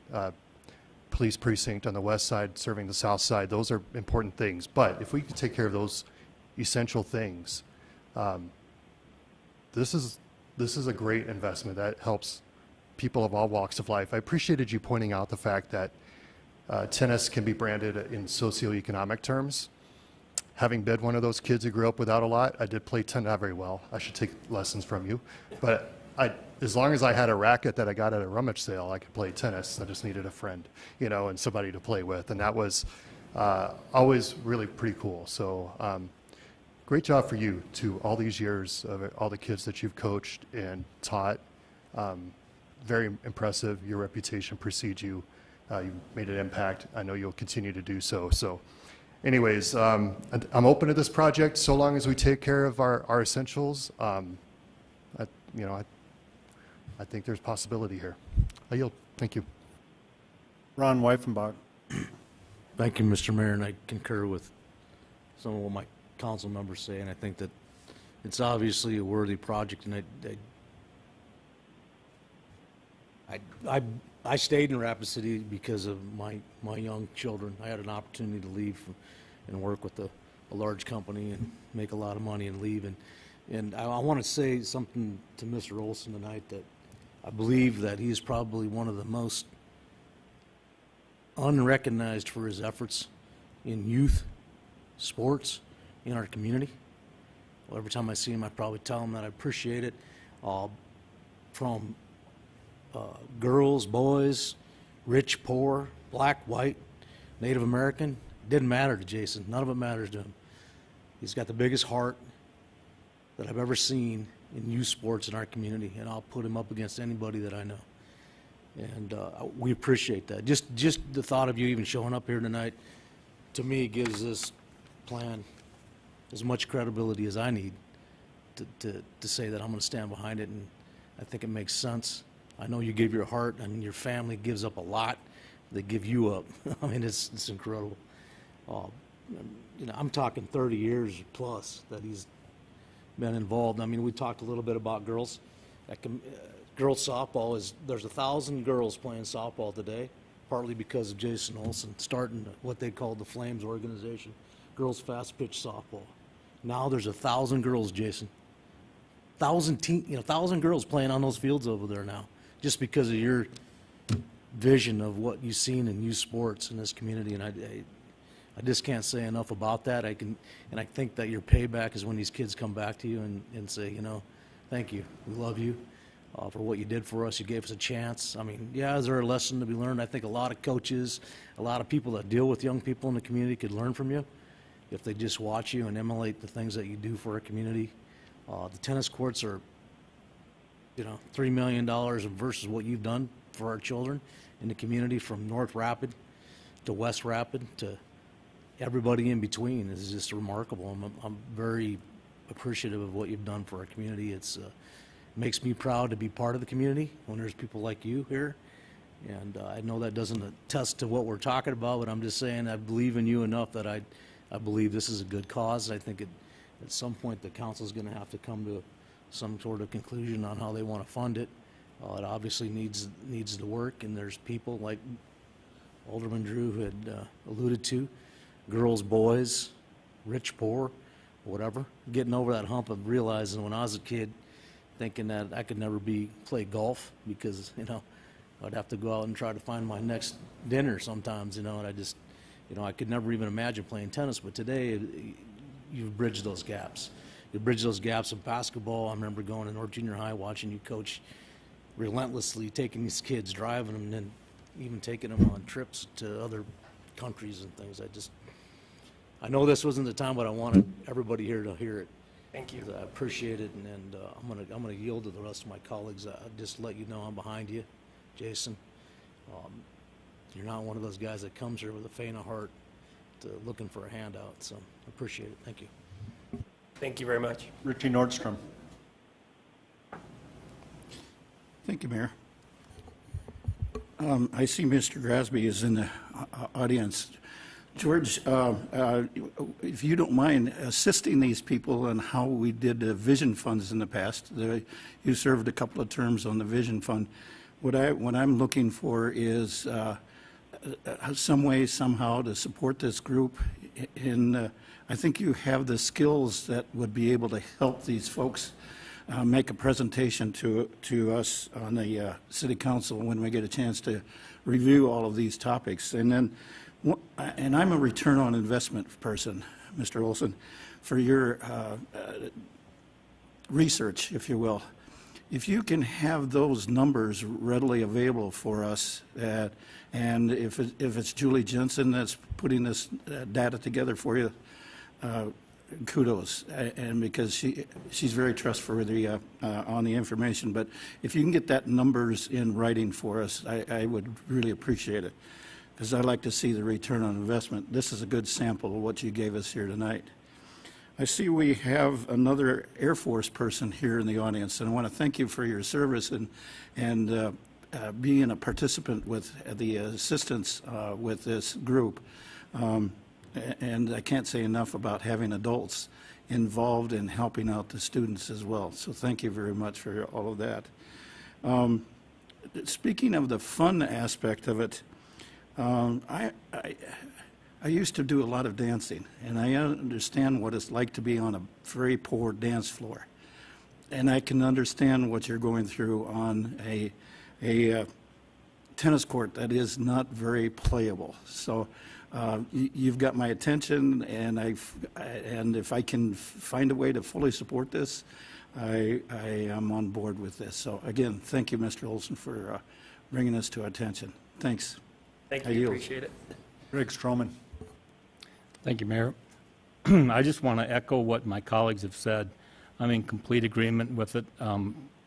police precinct on the west side serving the south side. Those are important things. But if we can take care of those essential things, this is a great investment that helps people of all walks of life. I appreciated you pointing out the fact that tennis can be branded in socioeconomic terms. Having been one of those kids who grew up without a lot, I did play tennis, not very well. I should take lessons from you. But as long as I had a racket that I got at a rummage sale, I could play tennis. I just needed a friend, and somebody to play with. And that was always really pretty cool. So great job for you to all these years of all the kids that you've coached and taught. Very impressive. Your reputation precedes you. You made an impact. I know you'll continue to do so. So anyways, I'm open to this project so long as we take care of our essentials. I think there's possibility here. I yield. Thank you. Ron Weifenbach. Thank you, Mr. Mayor, and I concur with some of what my council members say, and I think that it's obviously a worthy project, and I stayed in Rapid City because of my young children. I had an opportunity to leave and work with a large company and make a lot of money and leave, and I want to say something to Mr. Olson tonight, that I believe that he's probably one of the most unrecognized for his efforts in youth sports in our community. Well, every time I see him, I probably tell him that I appreciate it. From girls, boys, rich, poor, black, white, Native American, didn't matter to Jason. None of it matters to him. He's got the biggest heart that I've ever seen in youth sports in our community, and I'll put him up against anybody that I know. And we appreciate that. Just the thought of you even showing up here tonight, to me, gives this plan as much credibility as I need to say that I'm going to stand behind it, and I think it makes sense. I know you give your heart. I mean, your family gives up a lot. They give you up. I mean, it's incredible. You know, I'm talking 30 years plus that he's been involved. I mean, we talked a little bit about girls. Girls softball there's 1,000 girls playing softball today, partly because of Jason Olson starting what they called the Flames organization, girls fast pitch softball. Now there's 1,000 girls, Jason. 1,000 girls playing on those fields over there now, just because of your vision of what you've seen in youth sports in this community. And I just can't say enough about that. I think that your payback is when these kids come back to you and say, you know, thank you, we love you for what you did for us. You gave us a chance. I mean, yeah, is there a lesson to be learned? I think a lot of coaches, a lot of people that deal with young people in the community could learn from you if they just watch you and emulate the things that you do for our community. The tennis courts are, you know, $3 million versus what you've done for our children in the community, from North Rapid to West Rapid to everybody in between. Is just remarkable. I'm very appreciative of what you've done for our community. It's makes me proud to be part of the community when there's people like you here. And I know that doesn't attest to what we're talking about, but I'm just saying I believe in you enough that I believe this is a good cause. I think at some point the council's going to have to come to some sort of conclusion on how they want to fund it. It obviously needs to work, and there's people like Alderman Drew had alluded to, girls, boys, rich, poor, whatever, getting over that hump of realizing when I was a kid, thinking that I could never play golf because, you know, I'd have to go out and try to find my next dinner sometimes, you know, and I just, you know, I could never even imagine playing tennis. But today, you've bridged those gaps. You bridge those gaps in basketball. I remember going to North Junior High, watching you coach relentlessly, taking these kids, driving them, and then even taking them on trips to other countries and things. I know this wasn't the time, but I wanted everybody here to hear it. Thank you. I appreciate it, and I'm gonna yield to the rest of my colleagues. Just let you know I'm behind you, Jason. You're not one of those guys that comes here with a faint of heart looking for a handout, so I appreciate it. Thank you. Thank you very much. Richie Nordstrom. Thank you, Mayor. I see Mr. Grasby is in the audience. George, if you don't mind assisting these people on how we did vision funds in the past. You served a couple of terms on the vision fund. What I'm looking for is some way, somehow, to support this group. I think you have the skills that would be able to help these folks make a presentation to us on the City Council when we get a chance to review all of these topics. And I'm a return on investment person, Mr. Olson, for your research, if you will. If you can have those numbers readily available for us, and if it's Julie Jensen that's putting this data together for you, kudos, and because she's very trustworthy on the information. But if you can get that numbers in writing for us, I would really appreciate it, because I'd like to see the return on investment. This is a good sample of what you gave us here tonight. I see we have another Air Force person here in the audience, and I want to thank you for your service and being a participant with the assistance with this group. And I can't say enough about having adults involved in helping out the students as well. So thank you very much for all of that. Speaking of the fun aspect of it, I used to do a lot of dancing, and I understand what it's like to be on a very poor dance floor. And I can understand what you're going through on a tennis court that is not very playable. So you've got my attention, and if I can find a way to fully support this, I am on board with this. So again, thank you, Mr. Olson, for bringing this to our attention. Thanks. Thank you. Appreciate it. Greg Stroman. Thank you, Mayor. I just want to echo what my colleagues have said. I'm in complete agreement with it.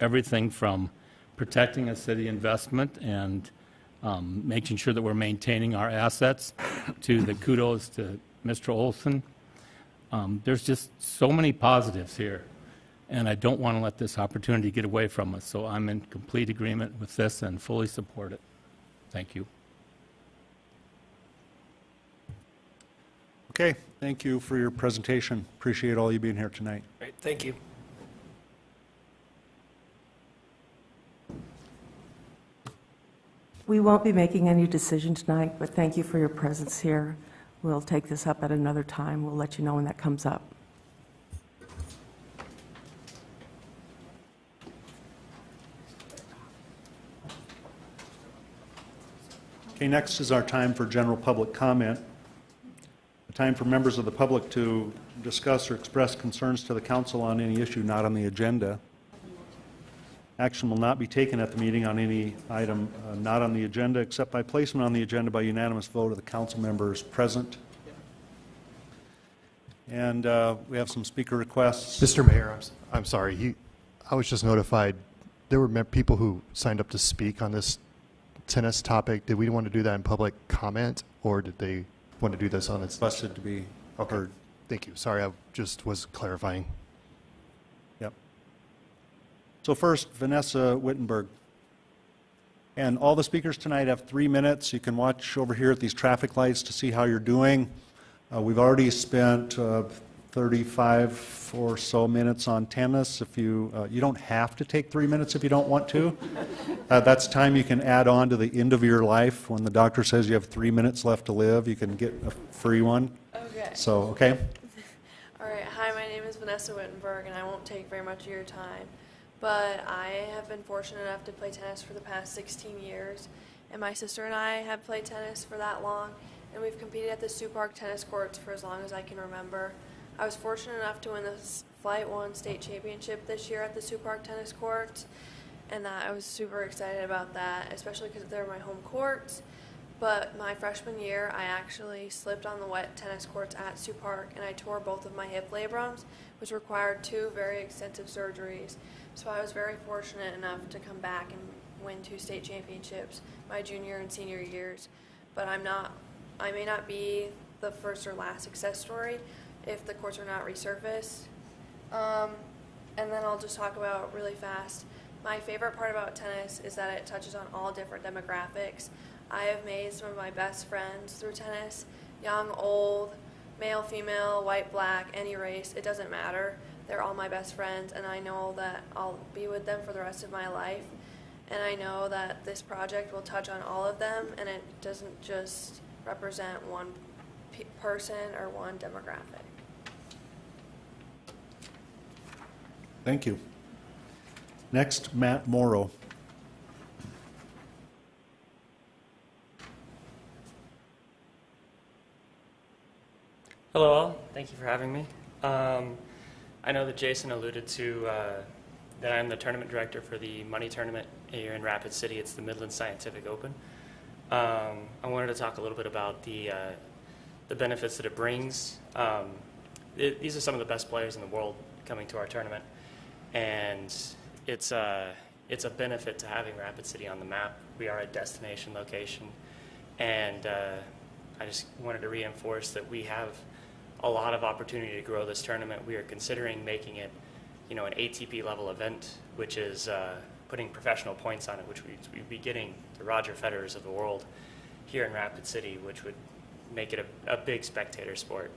Everything from protecting a city investment and making sure that we're maintaining our assets to the kudos to Mr. Olson. There's just so many positives here. and I don't want to let this opportunity get away from us. So I'm in complete agreement with this and fully support it. Thank you. Okay, thank you for your presentation. Appreciate all you being here tonight. Great, thank you. We won't be making any decision tonight, but thank you for your presence here. We'll take this up at another time. We'll let you know when that comes up. Okay, next is our time for general public comment. A time for members of the public to discuss or express concerns to the council on any issue not on the agenda. Action will not be taken at the meeting on any item not on the agenda, except by placement on the agenda by unanimous vote of the council members present. And we have some speaker requests. Mr. Mayor, I'm sorry. I was just notified there were people who signed up to speak on this tennis topic. Did we want to do that in public comment, or did they want to do this on its... Requested to be heard. Thank you. Sorry, I just was clarifying. Yep. So first, Vanessa Wittenberg. And all the speakers tonight have 3 minutes. You can watch over here at these traffic lights to see how you're doing. We've already spent 35 or so minutes on tennis. If you don't have to take 3 minutes if you don't want to. That's time you can add on to the end of your life. When the doctor says you have 3 minutes left to live, you can get a free one. Okay. So, okay. All right. Hi, my name is Vanessa Wittenberg, and I won't take very much of your time. But I have been fortunate enough to play tennis for the past 16 years, and my sister and I have played tennis for that long, and we've competed at the Sioux Park tennis courts for as long as I can remember. I was fortunate enough to win the Flight 1 state championship this year at the Sioux Park tennis courts, and I was super excited about that, especially because they're my home courts. But my freshman year, I actually slipped on the wet tennis courts at Sioux Park, and I tore both of my hip labrums, which required 2 very extensive surgeries. So I was very fortunate enough to come back and win 2 state championships my junior and senior years. But I may not be the first or last success story if the courts are not resurfaced. And then I'll just talk about really fast. My favorite part about tennis is that it touches on all different demographics. I have made some of my best friends through tennis, young, old, male, female, white, black, any race, it doesn't matter. They're all my best friends, and I know that I'll be with them for the rest of my life. And I know that this project will touch on all of them, and it doesn't just represent one person or one demographic. Thank you. Next, Matt Morrow. Hello all, thank you for having me. I know that Jason alluded to that I'm the tournament director for the money tournament here in Rapid City. It's the Midland Scientific Open. I wanted to talk a little bit about the benefits that it brings. These are some of the best players in the world coming to our tournament, and it's a benefit to having Rapid City on the map. We are a destination location, and I just wanted to reinforce that we have a lot of opportunity to grow this tournament. We are considering making it, an ATP level event, which is putting professional points on it, which we'd be getting the Roger Federers of the world here in Rapid City, which would make it a big spectator sport.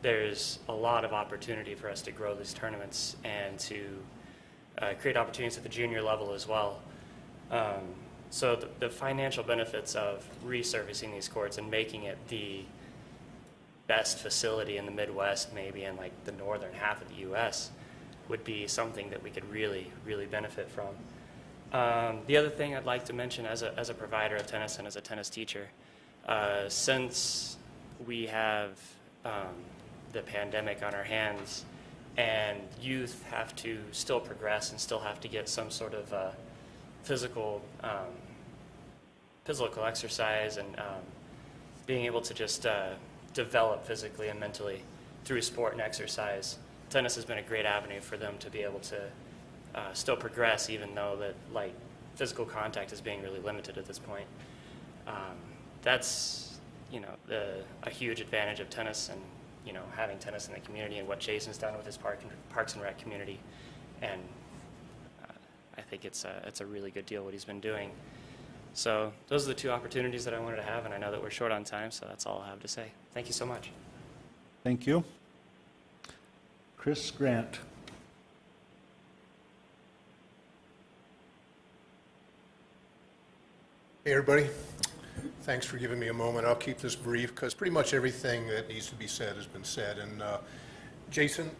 There's a lot of opportunity for us to grow these tournaments and to create opportunities at the junior level as well. So the financial benefits of resurfacing these courts and making it the best facility in the Midwest, maybe in like the northern half of the U.S., would be something that we could really, really benefit from. The other thing I'd like to mention as a provider of tennis and as a tennis teacher, since we have the pandemic on our hands and youth have to still progress and still have to get some sort of physical exercise and being able to just develop physically and mentally through sport and exercise. Tennis has been a great avenue for them to be able to still progress, even though that physical contact is being really limited at this point. That's a huge advantage of tennis, and you know, having tennis in the community and what Jason's done with his Parks and Rec community. And I think it's a really good deal what he's been doing. So those are the two opportunities that I wanted to have, and I know that we're short on time, so that's all I have to say. Thank you so much. Thank you. Chris Grant. Hey, everybody. Thanks for giving me a moment. I'll keep this brief because pretty much everything that needs to be said has been said. And Jason,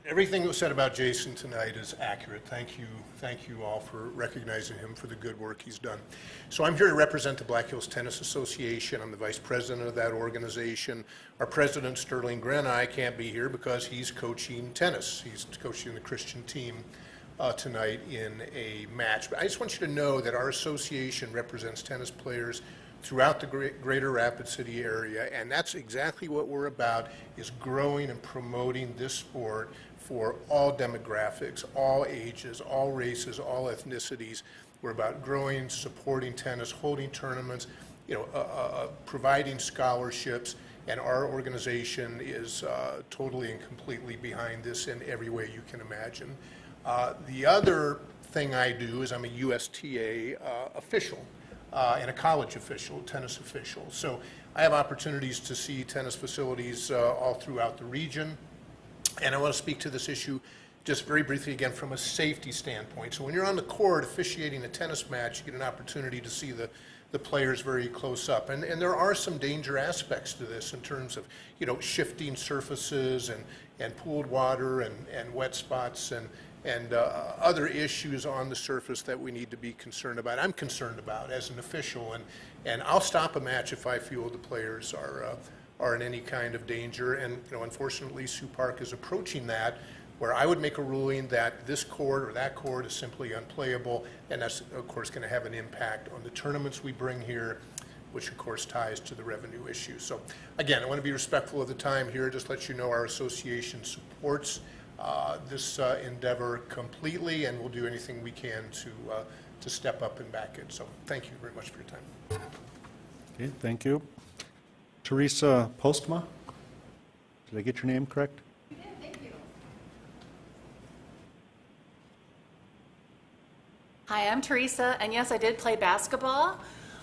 everything that was said about Jason tonight is accurate. Thank you all for recognizing him for the good work he's done. So I'm here to represent the Black Hills Tennis Association. I'm the vice president of that organization. Our president, Sterling Grenai, can't be here because he's coaching tennis. He's coaching the Christian team tonight in a match. But I just want you to know that our association represents tennis players throughout the greater Rapid City area, and that's exactly what we're about, is growing and promoting this sport for all demographics, all ages, all races, all ethnicities. We're about growing, supporting tennis, holding tournaments, you know, providing scholarships, and our organization is totally and completely behind this in every way you can imagine. The other thing I do is I'm a USTA official and a college official, tennis official. So I have opportunities to see tennis facilities all throughout the region. And I want to speak to this issue just very briefly again from a safety standpoint. So when you're on the court officiating a tennis match, you get an opportunity to see the players very close up. And there are some danger aspects to this in terms of, you know, shifting surfaces and pooled water and wet spots and other issues on the surface that we need to be concerned about. I'm concerned about as an official, and I'll stop a match if I feel the players are in any kind of danger. And you know, unfortunately, Sioux Park is approaching that, where I would make a ruling that this court or that court is simply unplayable, and that's of course going to have an impact on the tournaments we bring here, which of course ties to the revenue issue. So again, I want to be respectful of the time here. Just let you know our association supports this endeavor completely, and we'll do anything we can to step up and back it. So thank you very much for your time. Okay, thank you. Teresa Postma. Did I get your name correct? You did, thank you. Hi, I'm Teresa, and yes, I did play basketball,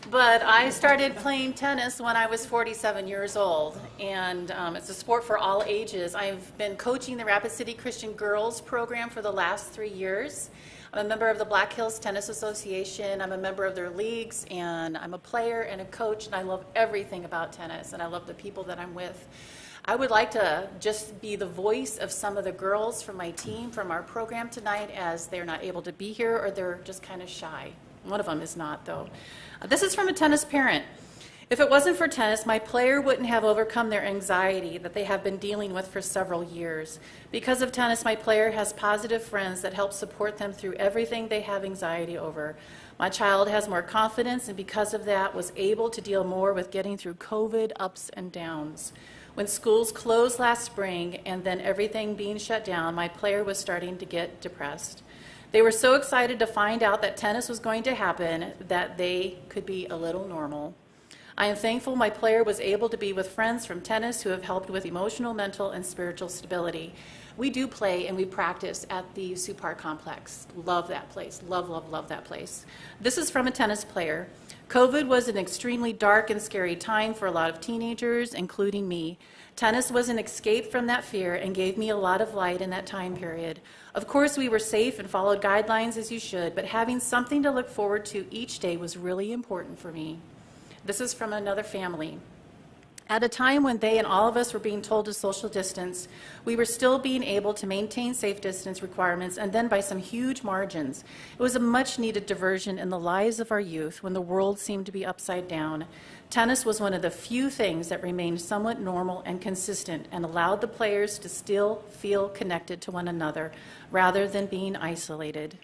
but I started playing tennis when I was 47 years old, and it's a sport for all ages. I've been coaching the Rapid City Christian Girls program for the last 3 years. I'm a member of the Black Hills Tennis Association. I'm a member of their leagues, and I'm a player and a coach, and I love everything about tennis, and I love the people that I'm with. I would like to just be the voice of some of the girls from my team, from our program tonight, as they're not able to be here or they're just kind of shy. One of them is not, though. This is from a tennis parent. If it wasn't for tennis, my player wouldn't have overcome their anxiety that they have been dealing with for several years. Because of tennis, my player has positive friends that help support them through everything they have anxiety over. My child has more confidence, and because of that, was able to deal more with getting through COVID ups and downs. When schools closed last spring and then everything being shut down, my player was starting to get depressed. They were so excited to find out that tennis was going to happen that they could be a little normal. I am thankful my player was able to be with friends from tennis who have helped with emotional, mental, and spiritual stability. We do play and we practice at the Sioux Park complex. Love that place. Love, love, love that place. This is from a tennis player. COVID was an extremely dark and scary time for a lot of teenagers, including me. Tennis was an escape from that fear and gave me a lot of light in that time period. Of course, we were safe and followed guidelines as you should, but having something to look forward to each day was really important for me. This is from another family. At a time when they and all of us were being told to social distance, we were still being able to maintain safe distance requirements, and then by some huge margins. It was a much-needed diversion in the lives of our youth when the world seemed to be upside down. Tennis was one of the few things that remained somewhat normal and consistent and allowed the players to still feel connected to one another rather than being isolated.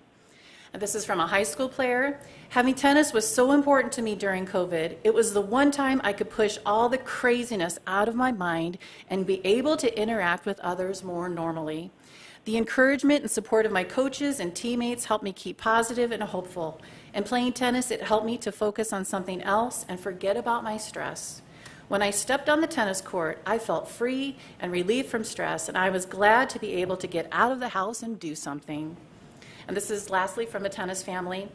And this is from a high school player. Having tennis was so important to me during COVID. It was the one time I could push all the craziness out of my mind and be able to interact with others more normally. The encouragement and support of my coaches and teammates helped me keep positive and hopeful. And playing tennis, it helped me to focus on something else and forget about my stress. When I stepped on the tennis court, I felt free and relieved from stress, and I was glad to be able to get out of the house and do something. And this is lastly from a tennis family.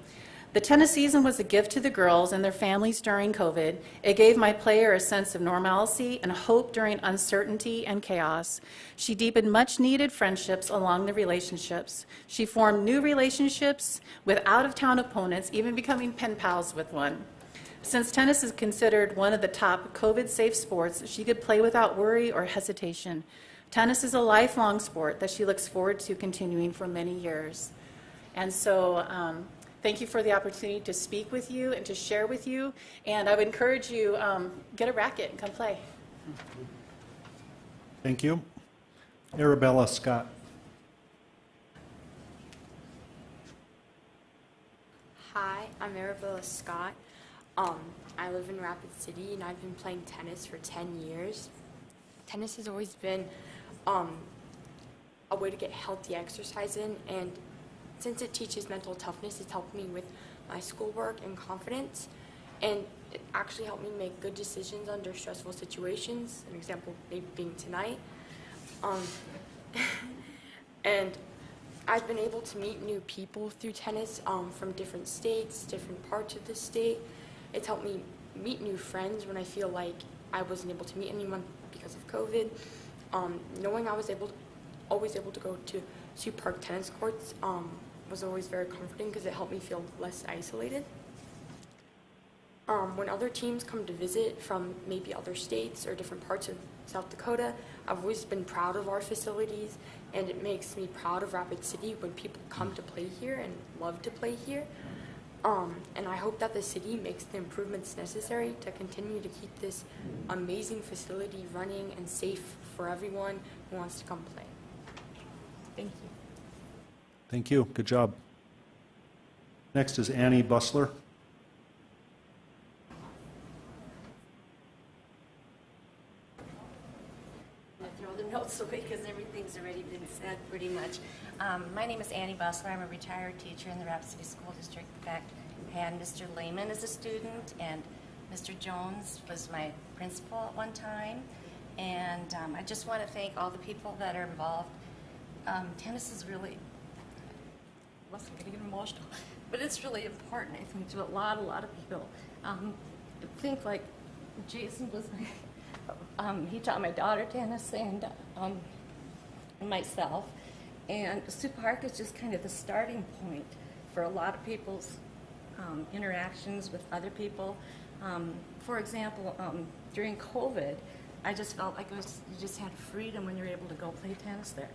The tennis season was a gift to the girls and their families during COVID. It gave my player a sense of normalcy and hope during uncertainty and chaos. She deepened much-needed friendships along the relationships. She formed new relationships with out-of-town opponents, even becoming pen pals with one. Since tennis is considered one of the top COVID-safe sports, she could play without worry or hesitation. Tennis is a lifelong sport that she looks forward to continuing for many years. And so, thank you for the opportunity to speak with you and to share with you. And I would encourage you, get a racket and come play. Thank you. Arabella Scott. Hi, I'm Arabella Scott. I live in Rapid City and I've been playing tennis for 10 years. Tennis has always been a way to get healthy exercise in, and since it teaches mental toughness, it's helped me with my schoolwork and confidence, and it actually helped me make good decisions under stressful situations, an example maybe being tonight. And I've been able to meet new people through tennis from different states, different parts of the state. It's helped me meet new friends when I feel like I wasn't able to meet anyone because of COVID. Knowing I was always able to go to Sioux Park tennis courts was always very comforting because it helped me feel less isolated. When other teams come to visit from maybe other states or different parts of South Dakota, I've always been proud of our facilities, and it makes me proud of Rapid City when people come to play here and love to play here. And I hope that the city makes the improvements necessary to continue to keep this amazing facility running and safe for everyone who wants to come play. Thank you. Thank you. Good job. Next is Annie Busler. I throw the notes away because everything's already been said pretty much. My name is Annie Busler. I'm a retired teacher in the Rapid City School District. In fact, I had Mr. Lehman as a student, and Mr. Jones was my principal at one time. And I just want to thank all the people that are involved. Tennis is really, I wasn't getting emotional, but it's really important, I think, to a lot of people. I think like Jason was he taught my daughter tennis and myself. And Sioux Park is just kind of the starting point for a lot of people's interactions with other people. For example, during COVID, I just felt like you just had freedom when you're able to go play tennis there.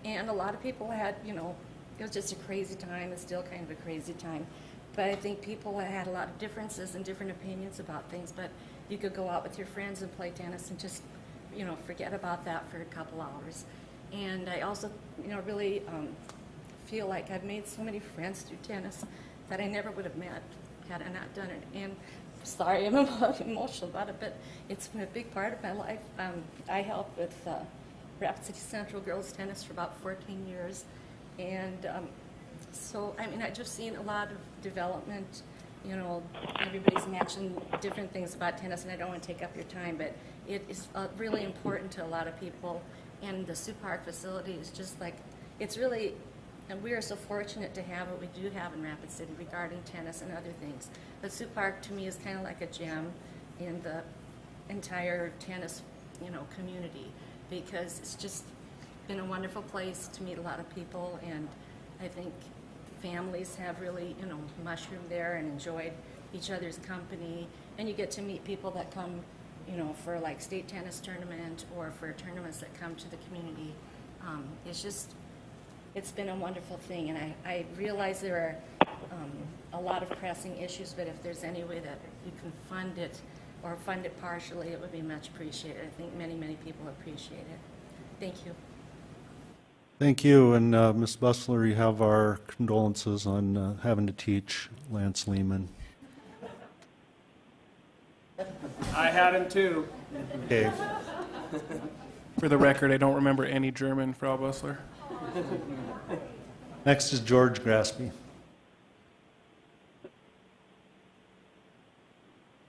And a lot of people had, it was just a crazy time. It's still kind of a crazy time. But I think people had a lot of differences and different opinions about things. But you could go out with your friends and play tennis and just, forget about that for a couple hours. And I also, really feel like I've made so many friends through tennis that I never would have met had I not done it. And sorry, I'm emotional about it, but it's been a big part of my life. I helped with Rapid City Central girls tennis for about 14 years. And so, I've just seen a lot of development. Everybody's mentioned different things about tennis, and I don't want to take up your time, but it is really important to a lot of people. And the Sioux Park facility is just like, it's really, and we are so fortunate to have what we do have in Rapid City regarding tennis and other things. But Sioux Park, to me, is kind of like a gem in the entire tennis, community, because it's just been a wonderful place to meet a lot of people, and I think families have really, mushroomed there and enjoyed each other's company, and you get to meet people that come, for like state tennis tournament or for tournaments that come to the community. It's been a wonderful thing, and I realize there are a lot of pressing issues, but if there's any way that you can fund it or fund it partially, it would be much appreciated. I think many, many people appreciate it. Thank you. Thank you. And Ms. Busler, you have our condolences on having to teach Lance Lehman. I had him too. Okay. For the record, I don't remember any German, Frau Busler. Next is George Graspy.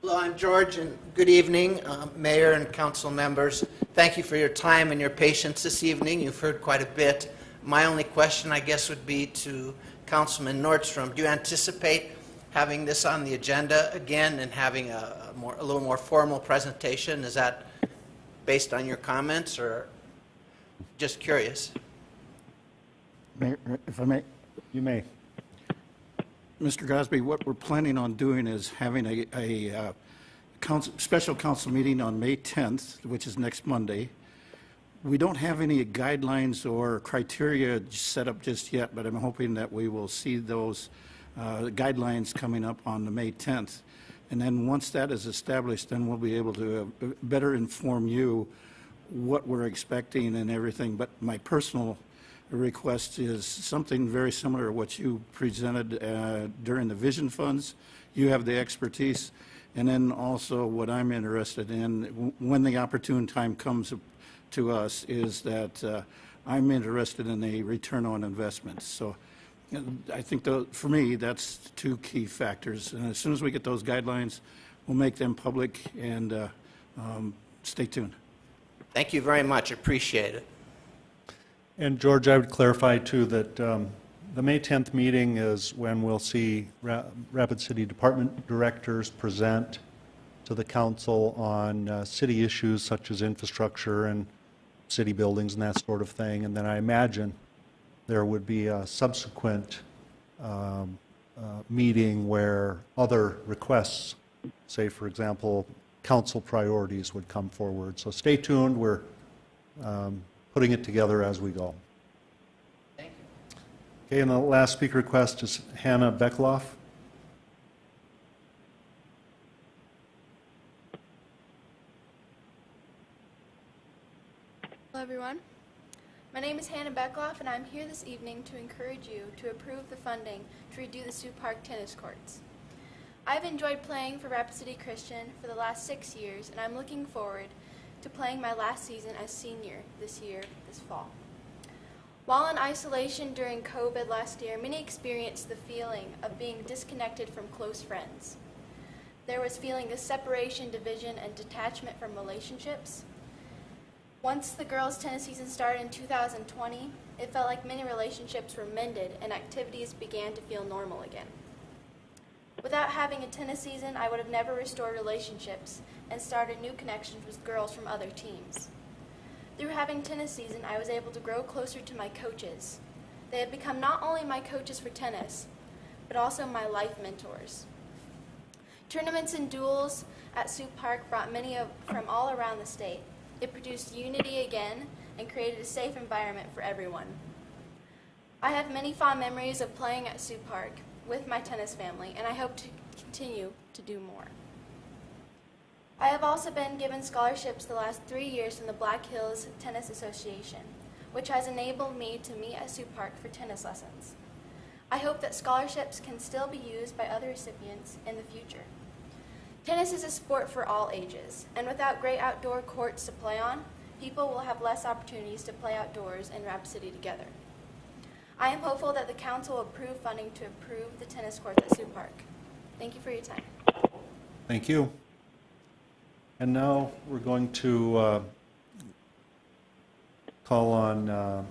Hello, I'm George, and good evening, Mayor and council members. Thank you for your time and your patience this evening. You've heard quite a bit. My only question, I guess, would be to Councilman Nordstrom. Do you anticipate having this on the agenda again and having a little more formal presentation? Is that based on your comments, or just curious? Mayor, if I may. You may. Mr. Gosby, what we're planning on doing is having a special council meeting on May 10th, which is next Monday. We don't have any guidelines or criteria set up just yet, but I'm hoping that we will see those guidelines coming up on the May 10th. And then once that is established, then we'll be able to better inform you what we're expecting and everything. But my personal request is something very similar to what you presented during the Vision Funds. You have the expertise. And then also what I'm interested in, when the opportune time comes to us, is that I'm interested in a return on investment. So I think for me, that's two key factors. And as soon as we get those guidelines, we'll make them public, and stay tuned. Thank you very much. Appreciate it. And George, I would clarify too that the May 10th meeting is when we'll see Rapid City Department directors present to the council on city issues such as infrastructure and city buildings and that sort of thing. And then I imagine there would be a subsequent meeting where other requests, say for example, council priorities would come forward. So stay tuned. We're putting it together as we go. Thank you. Okay, and the last speaker request is Hannah Beckloff. Hello everyone. My name is Hannah Beckloff, and I'm here this evening to encourage you to approve the funding to redo the Sioux Park tennis courts. I've enjoyed playing for Rapid City Christian for the last 6 years, and I'm looking forward to playing my last season as senior this fall. While in isolation during COVID last year, many experienced the feeling of being disconnected from close friends. There was feeling of separation, division, and detachment from relationships. Once the girls' tennis season started in 2020, it felt like many relationships were mended and activities began to feel normal again. Without having a tennis season, I would have never restored relationships and started new connections with girls from other teams. Through having tennis season, I was able to grow closer to my coaches. They have become not only my coaches for tennis, but also my life mentors. Tournaments and duels at Sioux Park brought many from all around the state. It produced unity again and created a safe environment for everyone. I have many fond memories of playing at Sioux Park with my tennis family, and I hope to continue to do more. I have also been given scholarships the last 3 years from the Black Hills Tennis Association, which has enabled me to meet at Sioux Park for tennis lessons. I hope that scholarships can still be used by other recipients in the future. Tennis is a sport for all ages, and without great outdoor courts to play on, people will have less opportunities to play outdoors in Rapid City together. I am hopeful that the council will approve funding to improve the tennis courts at Sioux Park. Thank you for your time. Thank you. And now we're going to call on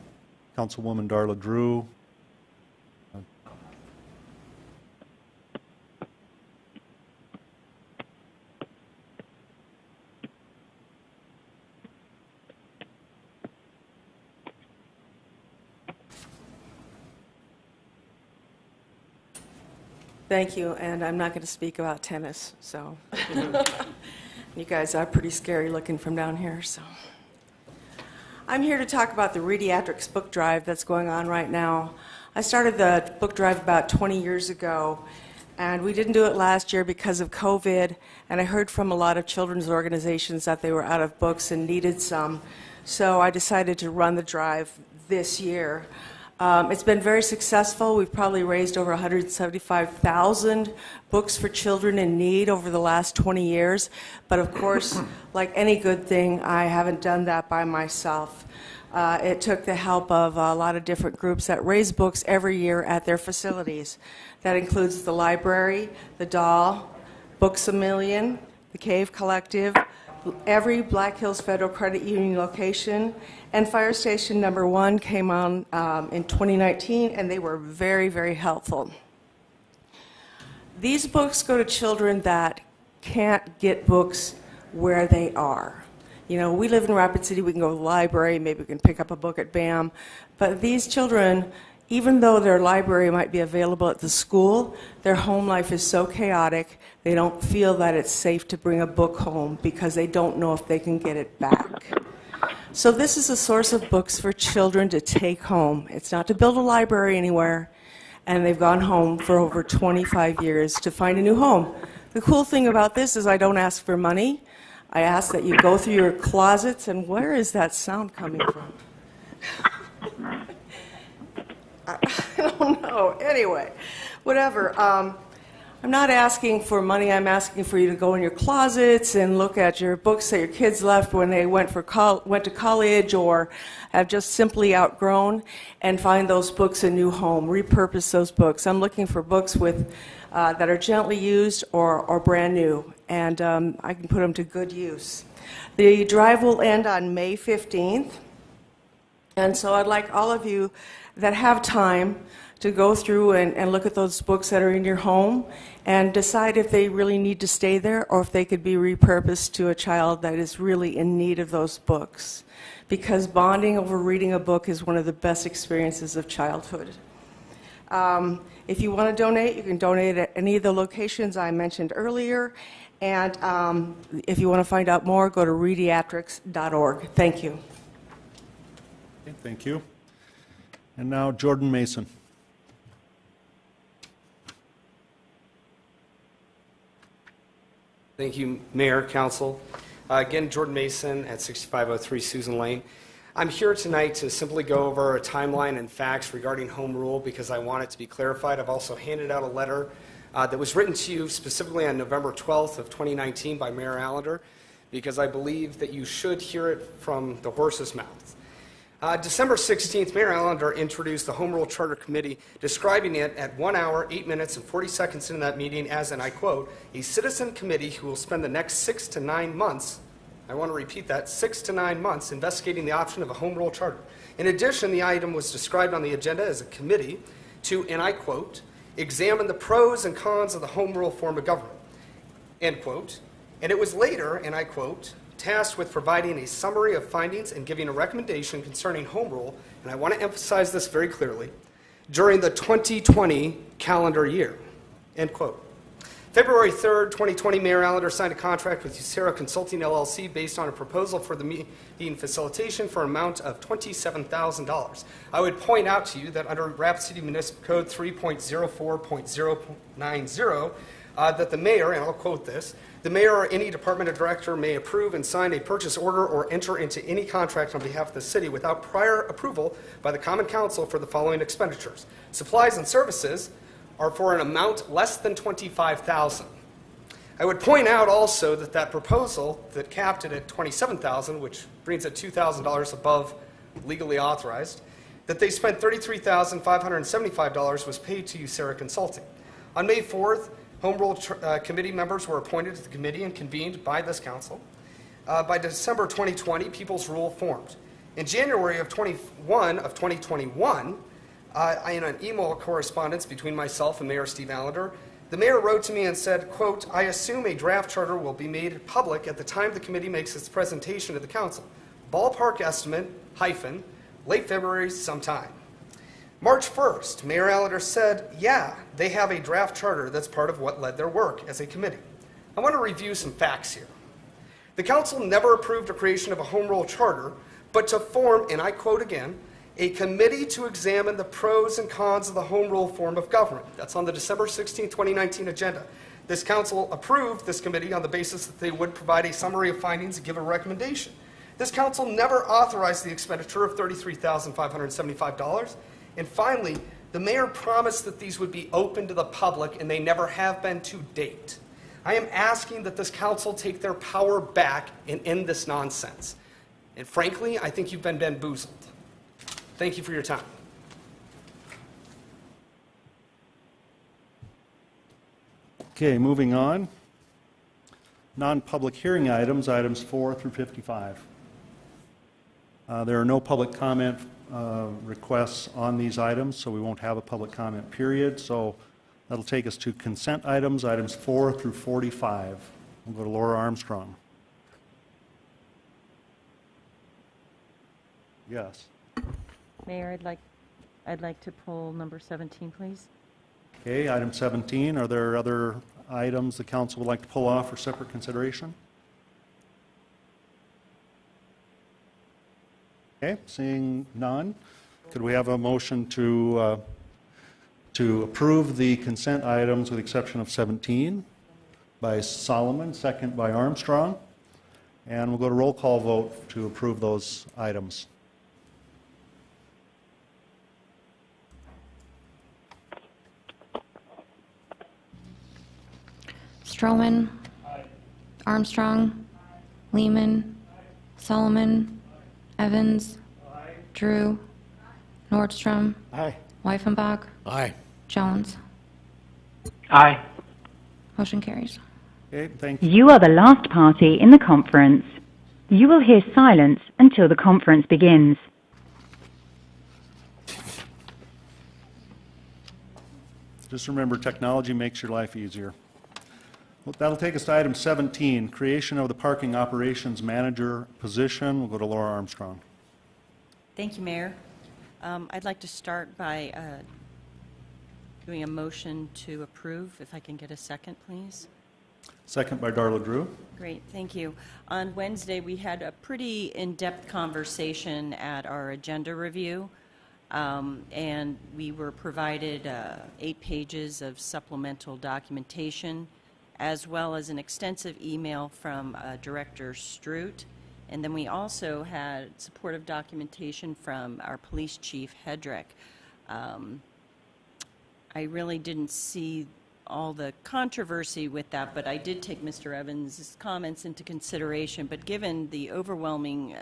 Councilwoman Darla Drew. Thank you, and I'm not going to speak about tennis, so you guys are pretty scary looking from down here. So I'm here to talk about the Radiatrics book drive that's going on right now. I started the book drive about 20 years ago, and we didn't do it last year because of COVID, and I heard from a lot of children's organizations that they were out of books and needed some, so I decided to run the drive this year. It's been very successful. We've probably raised over 175,000 books for children in need over the last 20 years. But of course, like any good thing, I haven't done that by myself. It took the help of a lot of different groups that raise books every year at their facilities. That includes the library, the Doll, Books A Million, the Cave Collective, every Black Hills Federal Credit Union location, and Fire Station Number 1 came on in 2019, and they were very, very helpful. These books go to children that can't get books where they are. You know, we live in Rapid City, we can go to the library, maybe we can pick up a book at BAM, but these children, even though their library might be available at the school, their home life is so chaotic, they don't feel that it's safe to bring a book home because they don't know if they can get it back. So this is a source of books for children to take home. It's not to build a library anywhere, and they've gone home for over 25 years to find a new home. The cool thing about this is I don't ask for money. I ask that you go through your closets, and where is that sound coming from? I don't know. Anyway, whatever. I'm not asking for money. I'm asking for you to go in your closets and look at your books that your kids left when they went to college or have just simply outgrown, and find those books a new home. Repurpose those books. I'm looking for books with that are gently used or brand new, and I can put them to good use. The drive will end on May 15th, and so I'd like all of you that have time to go through and look at those books that are in your home and decide if they really need to stay there or if they could be repurposed to a child that is really in need of those books. Because bonding over reading a book is one of the best experiences of childhood. If you want to donate, you can donate at any of the locations I mentioned earlier. And if you want to find out more, go to Rediatrics.org. Thank you. Okay, thank you. And now Jordan Mason. Thank you, Mayor, Council. Again, Jordan Mason at 6503 Susan Lane. I'm here tonight to simply go over a timeline and facts regarding home rule because I want it to be clarified. I've also handed out a letter that was written to you specifically on November 12th of 2019 by Mayor Allender because I believe that you should hear it from the horse's mouth. December 16th, Mayor Allender introduced the Home Rule Charter Committee, describing it at 1 hour, 8 minutes, and 40 seconds into that meeting as, and I quote, a citizen committee who will spend the next 6 to 9 months, I want to repeat that, 6 to 9 months investigating the option of a Home Rule Charter. In addition, the item was described on the agenda as a committee to, and I quote, examine the pros and cons of the Home Rule form of government, end quote. And it was later, and I quote, tasked with providing a summary of findings and giving a recommendation concerning home rule, and I want to emphasize this very clearly, during the 2020 calendar year, end quote. February 3rd, 2020, Mayor Allender signed a contract with USERA Consulting LLC based on a proposal for the meeting facilitation for an amount of $27,000. I would point out to you that under Rapid City Municipal Code 3.04.090, that the mayor, and I'll quote this, the mayor or any department or director may approve and sign a purchase order or enter into any contract on behalf of the city without prior approval by the Common Council for the following expenditures. Supplies and services are for an amount less than $25,000. I would point out also that that proposal that capped it at $27,000, which brings it $2,000 above legally authorized, that they spent $33,575 was paid to USERA Consulting. On May 4th, Home Rule Committee members were appointed to the committee and convened by this council. By December 2020, People's Rule formed. In January of 2021, in an email correspondence between myself and Mayor Steve Allender, the mayor wrote to me and said, quote, I assume a draft charter will be made public at the time the committee makes its presentation to the council. Ballpark estimate, hyphen, late February sometime. March 1st, Mayor Allender said, yeah, they have a draft charter that's part of what led their work as a committee. I want to review some facts here. The council never approved the creation of a home rule charter, but to form, and I quote again, a committee to examine the pros and cons of the home rule form of government. That's on the December 16, 2019 agenda. This council approved this committee on the basis that they would provide a summary of findings and give a recommendation. This council never authorized the expenditure of $33,575. And finally, the mayor promised that these would be open to the public, and they never have been to date. I am asking that this council take their power back and end this nonsense. And frankly, I think you've been bamboozled. Thank you for your time. Okay, moving on. Non-public hearing items, items 4 through 55. There are no public comment requests on these items, so we won't have a public comment period. So that'll take us to consent items, items 4 through 45. We'll go to Laura Armstrong. Yes. Mayor, I'd like to pull number 17, please. Okay, item 17. Are there other items the council would like to pull off for separate consideration? Okay, seeing none, could we have a motion to approve the consent items with the exception of 17 by Solomon, second by Armstrong, and we'll go to roll call vote to approve those items. Stroman. Armstrong. Lehman. Solomon. Evans. Drew. Nordstrom. Aye. Weifenbach. Aye. Jones. Aye. Motion carries. Okay, thank you. You are the last party in the conference. You will hear silence until the conference begins. Just remember, technology makes your life easier. Well, that'll take us to item 17, creation of the parking operations manager position. We'll go to Laura Armstrong. Thank you, Mayor. I'd like to start by doing a motion to approve. If I can get a second, please. Second by Darla Drew. Great, thank you. On Wednesday, we had a pretty in-depth conversation at our agenda review, and we were provided 8 pages of supplemental documentation, as well as an extensive email from Director Stroot. And then we also had supportive documentation from our police chief, Hedrick. I really didn't see all the controversy with that, but I did take Mr. Evans' comments into consideration. But given the overwhelming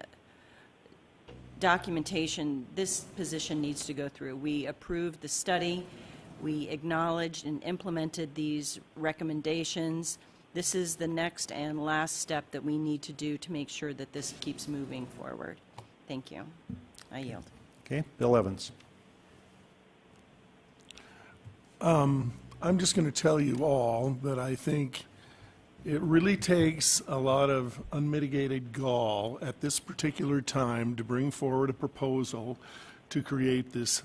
documentation this position needs to go through, we approved the study. We acknowledged and implemented these recommendations. This is the next and last step that we need to do to make sure that this keeps moving forward. Thank you. I yield. Okay, Bill Evans. I'm just going to tell you all that I think it really takes a lot of unmitigated gall at this particular time to bring forward a proposal to create this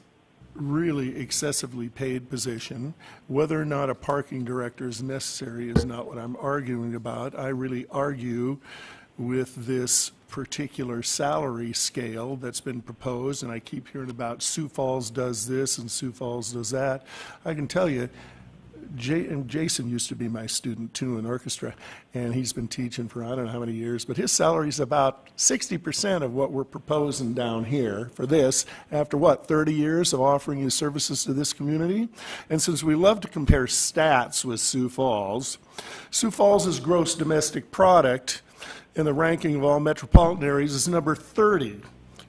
really excessively paid position. Whether or not a parking director is necessary is not what I'm arguing about. I really argue with this particular salary scale that's been proposed, and I keep hearing about Sioux Falls does this and Sioux Falls does that. I can tell you, Jason used to be my student too in orchestra, and he's been teaching for I don't know how many years, but his salary is about 60% of what we're proposing down here for this after what, 30 years of offering you services to this community? And since we love to compare stats with Sioux Falls' gross domestic product in the ranking of all metropolitan areas is number 30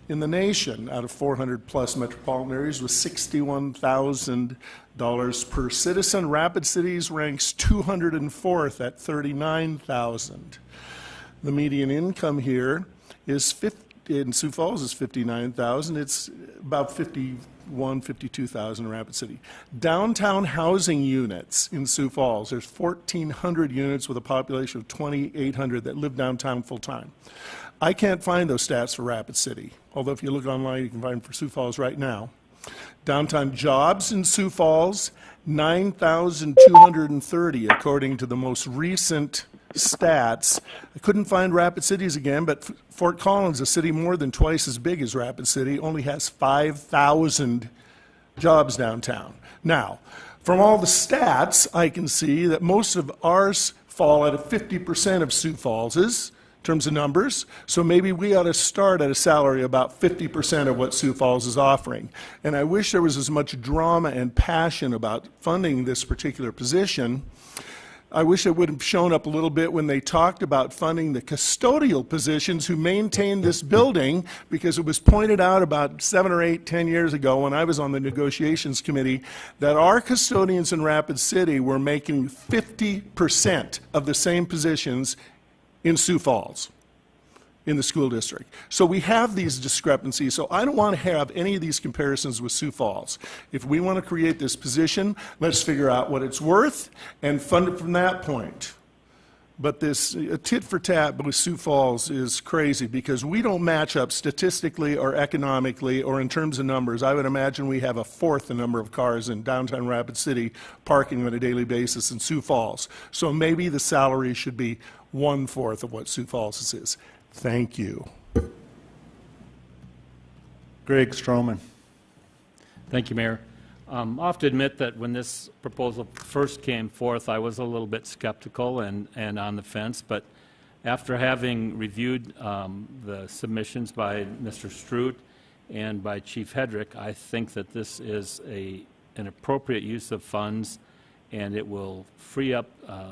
in the nation out of 400 plus metropolitan areas with $61,000 per citizen. Rapid Cities ranks 204th at $39,000. The median income here is in Sioux Falls is $59,000. It's about $52,000 in Rapid City. Downtown housing units in Sioux Falls, there's 1,400 units with a population of 2,800 that live downtown full time. I can't find those stats for Rapid City, although if you look online, you can find them for Sioux Falls right now. Downtown jobs in Sioux Falls, 9,230 according to the most recent stats. I couldn't find Rapid Cities again, but Fort Collins, a city more than twice as big as Rapid City, only has 5,000 jobs downtown. Now, from all the stats, I can see that most of ours fall at 50% of Sioux Falls's in terms of numbers, so maybe we ought to start at a salary about 50% of what Sioux Falls is offering. And I wish there was as much drama and passion about funding this particular position I wish it would have shown up a little bit when they talked about funding the custodial positions who maintain this building, because it was pointed out about 7 or 8, 10 years ago when I was on the negotiations committee that our custodians in Rapid City were making 50% of the same positions in Sioux Falls, in the school district. So we have these discrepancies. So I don't want to have any of these comparisons with Sioux Falls. If we want to create this position, let's figure out what it's worth and fund it from that point. But this tit for tat with Sioux Falls is crazy because we don't match up statistically or economically or in terms of numbers. I would imagine we have a fourth the number of cars in downtown Rapid City parking on a daily basis in Sioux Falls. So maybe the salary should be 1/4 of what Sioux Falls is. Thank you. Greg Stroman. Thank you, Mayor. I'll have to admit that when this proposal first came forth, I was a little bit skeptical and on the fence, but after having reviewed the submissions by Mr. Strout and by Chief Hedrick, I think that this is an appropriate use of funds, and it will free up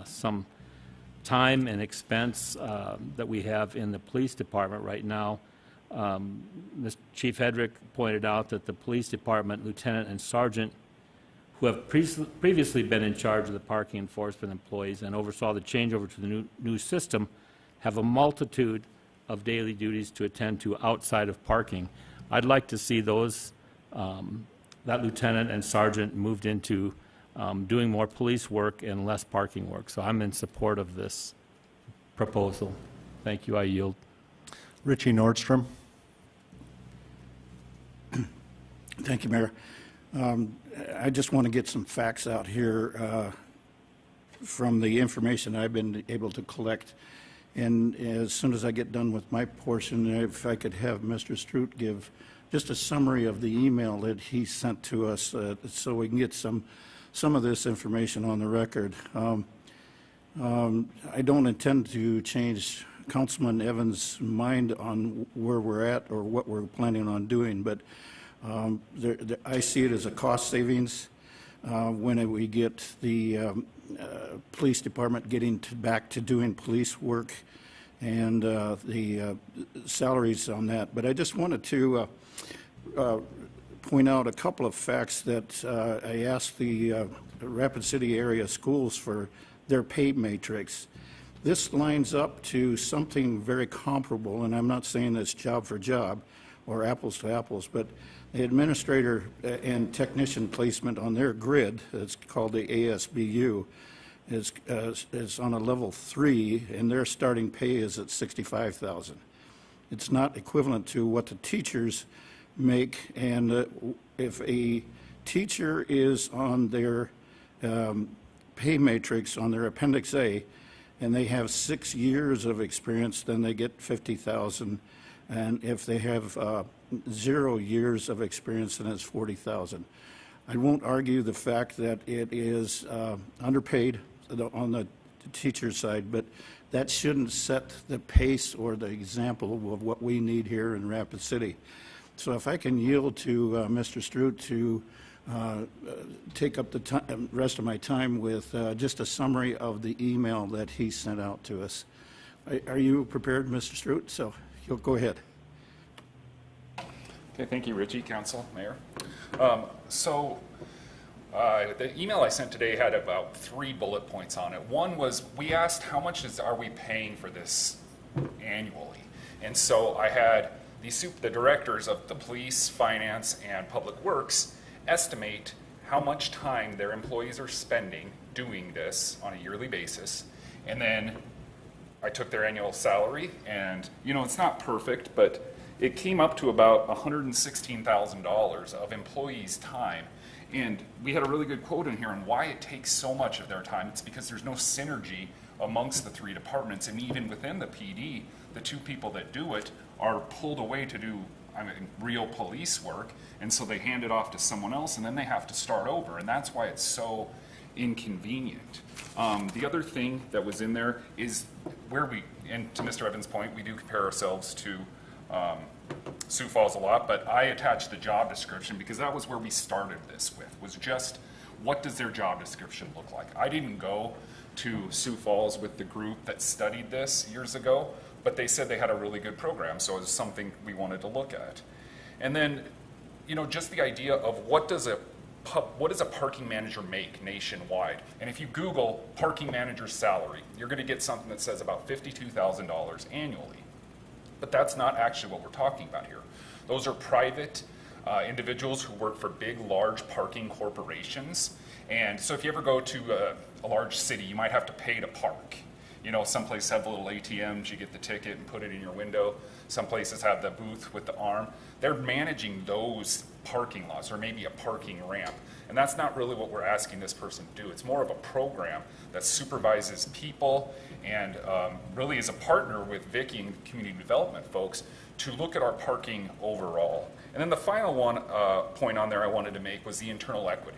some time and expense that we have in the police department right now. Chief Hedrick pointed out that the police department lieutenant and sergeant, who have previously been in charge of the parking enforcement employees and oversaw the changeover to the new system, have a multitude of daily duties to attend to outside of parking. I'd like to see those, that lieutenant and sergeant moved into doing more police work and less parking work. So I'm in support of this proposal. Thank you. I yield. Richie Nordstrom. Thank you, Mayor. I just want to get some facts out here from the information I've been able to collect. And as soon as I get done with my portion, if I could have Mr. Strout give just a summary of the email that he sent to us so we can get some of this information on the record. I don't intend to change Councilman Evans' mind on where we're at or what we're planning on doing, but I see it as a cost savings when we get the police department getting back to doing police work and the salaries on that. But I just wanted to point out a couple of facts that I asked the Rapid City area schools for their pay matrix. This lines up to something very comparable, and I'm not saying it's job for job or apples to apples, but the administrator and technician placement on their grid, it's called the ASBU, is on a level 3, and their starting pay is at $65,000. It's not equivalent to what the teachers make, and if a teacher is on their pay matrix on their Appendix A, and they have 6 years of experience, then they get $50,000. And if they have 0 years of experience, then it's $40,000. I won't argue the fact that it is underpaid on the teacher side, but that shouldn't set the pace or the example of what we need here in Rapid City. So if I can yield to Mr. Strout to take up the rest of my time with just a summary of the email that he sent out to us. Are you prepared, Mr. Strout? So you'll go ahead. Okay, thank you, Richie, Council, Mayor. The email I sent today had about 3 bullet points on it. One was we asked how much are we paying for this annually, and so I had the directors of the police, finance, and public works estimate how much time their employees are spending doing this on a yearly basis, and then I took their annual salary, and it's not perfect, but it came up to about $116,000 of employees' time. And we had a really good quote in here on why it takes so much of their time. It's because there's no synergy amongst the 3 departments, and even within the PD, the 2 people that do it are pulled away to do real police work, and so they hand it off to someone else, and then they have to start over, and that's why it's so inconvenient. The other thing that was in there is and to Mr. Evans' point, we do compare ourselves to Sioux Falls a lot, but I attached the job description because that was where we started this with, was just what does their job description look like. I didn't go to Sioux Falls with the group that studied this years ago, but they said they had a really good program, so it was something we wanted to look at. And then, just the idea of what does a parking manager make nationwide? And if you Google parking manager's salary, you're going to get something that says about $52,000 annually. But that's not actually what we're talking about here. Those are private individuals who work for big, large parking corporations. And so if you ever go to a large city, you might have to pay to park. Some places have little ATMs, you get the ticket and put it in your window. Some places have the booth with the arm. They're managing those parking lots, or maybe a parking ramp. And that's not really what we're asking this person to do. It's more of a program that supervises people and really is a partner with Vicki and community development folks to look at our parking overall. And then the final point on there I wanted to make was the internal equity.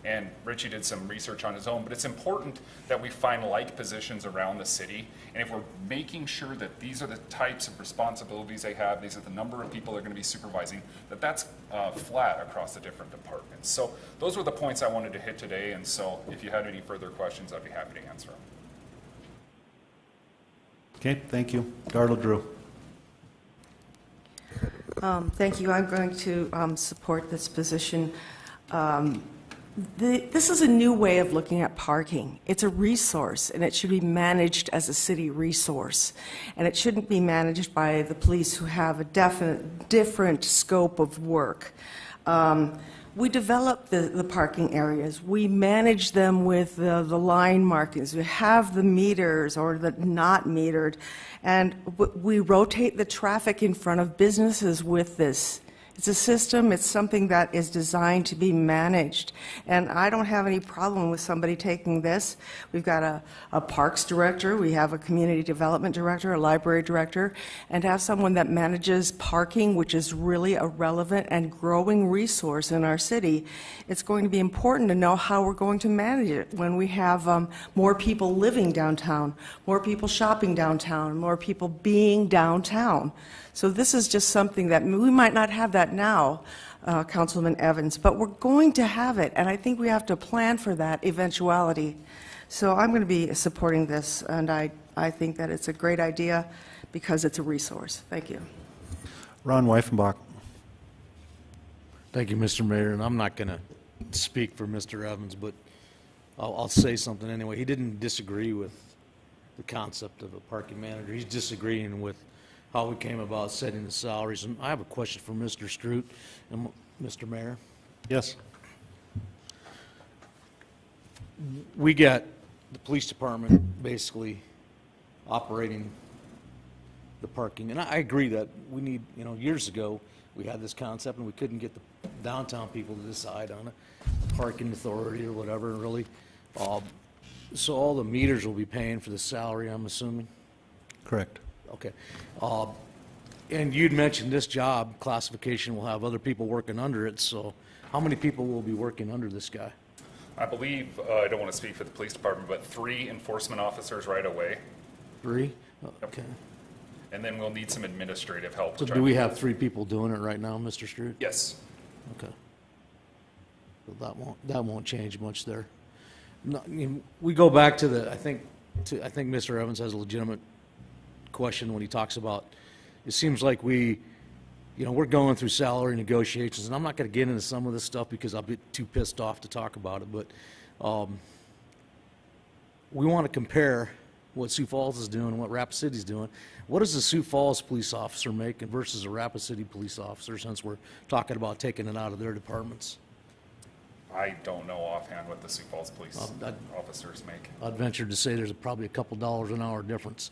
And Richie did some research on his own, but it's important that we find like positions around the city. And if we're making sure that these are the types of responsibilities they have, these are the number of people they're going to be supervising, that's flat across the different departments. So those were the points I wanted to hit today. And so if you had any further questions, I'd be happy to answer them. Okay, thank you. Darla Drew. Thank you. I'm going to support this position. This is a new way of looking at parking. It's a resource, and it should be managed as a city resource. And it shouldn't be managed by the police, who have a different scope of work. We develop the parking areas. We manage them with the line markings. We have the meters or the not metered. And we rotate the traffic in front of businesses with this. It's a system, it's something that is designed to be managed. And I don't have any problem with somebody taking this. We've got a parks director, we have a community development director, a library director, and to have someone that manages parking, which is really a relevant and growing resource in our city. It's going to be important to know how we're going to manage it when we have more people living downtown, more people shopping downtown, more people being downtown. So this is just something that we might not have that now, Councilman Evans, but we're going to have it, and I think we have to plan for that eventuality. So I'm going to be supporting this, and I think that it's a great idea because it's a resource. Thank you. Ron Weifenbach. Thank you, Mr. Mayor, and I'm not going to speak for Mr. Evans, but I'll say something anyway. He didn't disagree with the concept of a parking manager. He's disagreeing with how we came about setting the salaries. And I have a question for Mr. Strout and Mr. Mayor. Yes. We got the police department basically operating the parking. And I agree that we need, years ago, we had this concept and we couldn't get the downtown people to decide on it, the parking authority or whatever, really. So all the meters will be paying for the salary, I'm assuming? Correct. Okay. And you'd mentioned this job classification will have other people working under it, so how many people will be working under this guy? I believe, I don't want to speak for the police department, but 3 enforcement officers right away. 3? Okay. And then we'll need some administrative help. So do we have 3 people doing it right now, Mr. Strout? Yes. Okay. Well, that won't change much there. No, we go back to I think Mr. Evans has a legitimate question when he talks about, it seems like we're going through salary negotiations, and I'm not going to get into some of this stuff because I'll be too pissed off to talk about it, but we want to compare what Sioux Falls is doing and what Rapid City is doing. What does a Sioux Falls police officer make versus a Rapid City police officer, since we're talking about taking it out of their departments? I don't know offhand what the Sioux Falls police officers make. I'd venture to say there's probably a couple dollars an hour difference.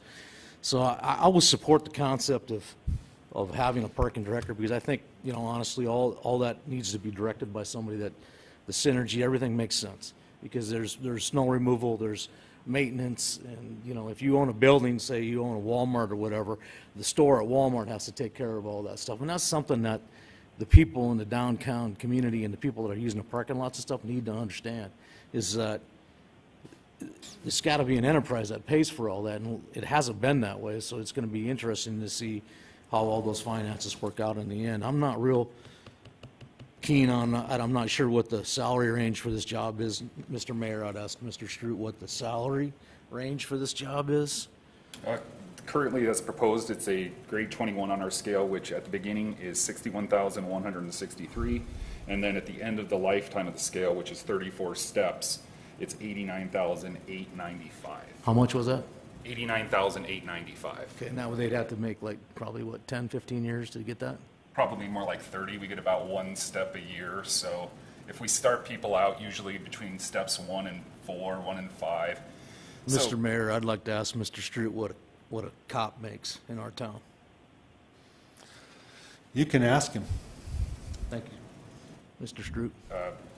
So I would support the concept of having a parking director, because I think, honestly, all that needs to be directed by somebody that the synergy, everything makes sense. Because there's snow removal, there's maintenance, and, if you own a building, say you own a Walmart or whatever, the store at Walmart has to take care of all that stuff. And that's something that the people in the downtown community and the people that are using the parking lots and stuff need to understand, is that it's got to be an enterprise that pays for all that, and it hasn't been that way, so it's going to be interesting to see how all those finances work out in the end. I'm not real keen on, and I'm not sure what the salary range for this job is. Mr. Mayor, I'd ask Mr. Strout what the salary range for this job is. Currently, as proposed, it's a grade 21 on our scale, which at the beginning is $61,163, and then at the end of the lifetime of the scale, which is 34 steps, it's $89,895. How much was that? $89,895. Okay, now they'd have to make like probably what, 10, 15 years to get that? Probably more like 30. We get about 1 step a year. So if we start people out usually between steps 1 and 4, 1 and 5. Mr. Mayor, I'd like to ask Mr. Strout what a cop makes in our town. You can ask him. Thank you. Mr. Strout.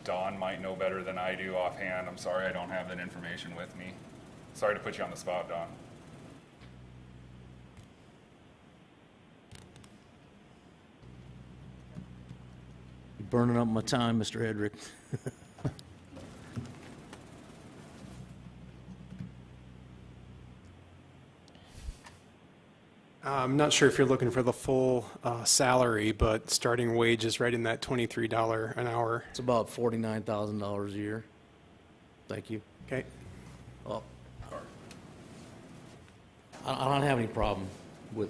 Don might know better than I do offhand. I'm sorry I don't have that information with me. Sorry to put you on the spot, Don. You're burning up my time, Mr. Hedrick. I'm not sure if you're looking for the full salary, but starting wage is right in that $23 an hour. It's about $49,000 a year. Thank you. Okay. Well, I don't have any problem with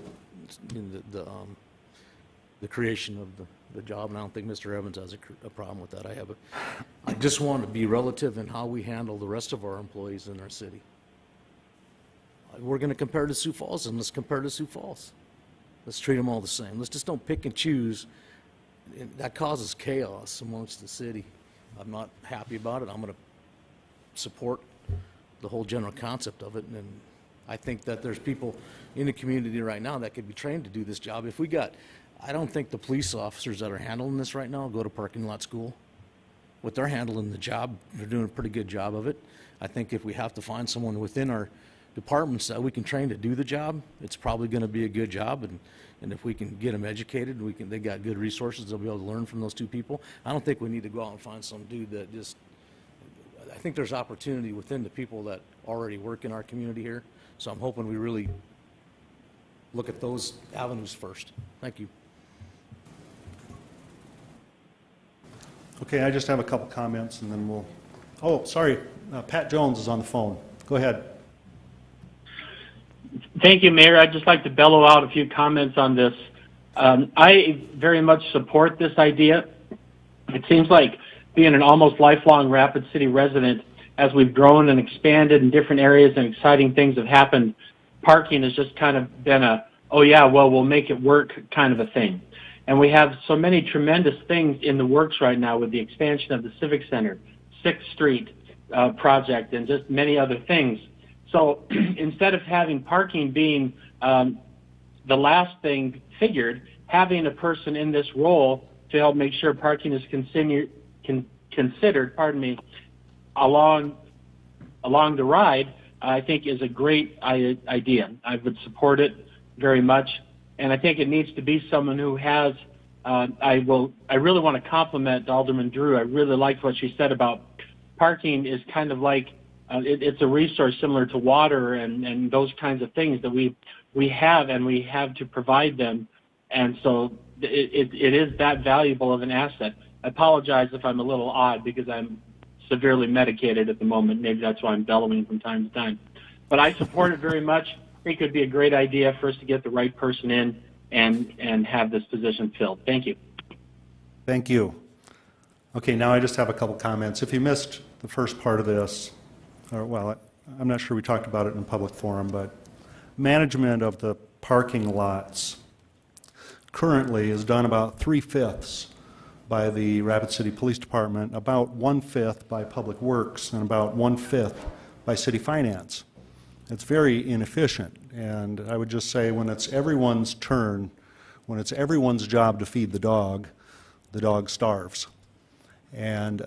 the creation of the job, and I don't think Mr. Evans has a problem with that. I just want to be relative in how we handle the rest of our employees in our city. We're going to compare to Sioux Falls, and let's compare to Sioux Falls. Let's treat them all the same. Let's just don't pick and choose. That causes chaos amongst the city. I'm not happy about it. I'm going to support the whole general concept of it, and I think that there's people in the community right now that could be trained to do this job. I don't think the police officers that are handling this right now go to parking lot school. What they're handling the job, they're doing a pretty good job of it. I think if we have to find someone within our departments that we can train to do the job, it's probably going to be a good job, and if we can get them educated, they got good resources, they'll be able to learn from those two people. I don't think we need to go out and find some dude that just, I think there's opportunity within the people that already work in our community here, so I'm hoping we really look at those avenues first. Thank you. Okay, I just have a couple comments, and then we'll, oh, sorry, Pat Jones is on the phone. Go ahead. Thank you, Mayor. I'd just like to bellow out a few comments on this. I very much support this idea. It seems like being an almost lifelong Rapid City resident, as we've grown and expanded in different areas and exciting things have happened, parking has just kind of been a, oh yeah, well, we'll make it work kind of a thing. And we have so many tremendous things in the works right now with the expansion of the Civic Center, 6th Street project, and just many other things. So instead of having parking being the last thing figured, having a person in this role to help make sure parking is considered, along the ride, I think is a great idea. I would support it very much, and I think it needs to be someone who has. I really want to compliment Alderman Drew. I really liked what she said about parking is kind of like. It's a resource similar to water and those kinds of things that we have, and we have to provide them. And so it is that valuable of an asset. I apologize if I'm a little odd because I'm severely medicated at the moment. Maybe that's why I'm bellowing from time to time. But I support it very much. I think it would be a great idea for us to get the right person in and have this position filled. Thank you. Thank you. Okay, now I just have a couple comments. If you missed the first part of this, well, I'm not sure we talked about it in public forum, but management of the parking lots currently is done about 3/5 by the Rapid City Police Department, about 1/5 by Public Works, and about 1/5 by City Finance. It's very inefficient, and I would just say when it's everyone's turn, when it's everyone's job to feed the dog starves. And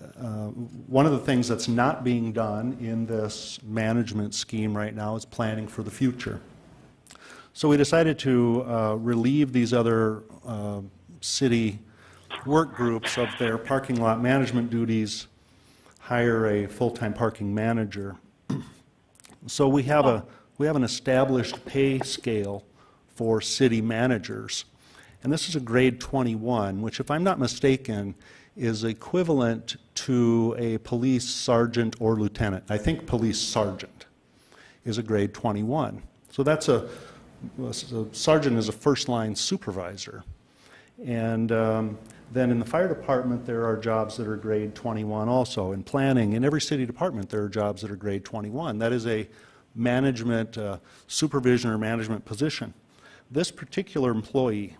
one of the things that's not being done in this management scheme right now is planning for the future. So we decided to relieve these other city work groups of their parking lot management duties, hire a full-time parking manager. So we have an established pay scale for city managers. And this is a grade 21, which if I'm not mistaken, is equivalent to a police sergeant or lieutenant. I think police sergeant is a grade 21. So that's a sergeant is a first-line supervisor. And then in the fire department, there are jobs that are grade 21 also. In planning, in every city department, there are jobs that are grade 21. That is a management, supervision or management position. This particular employee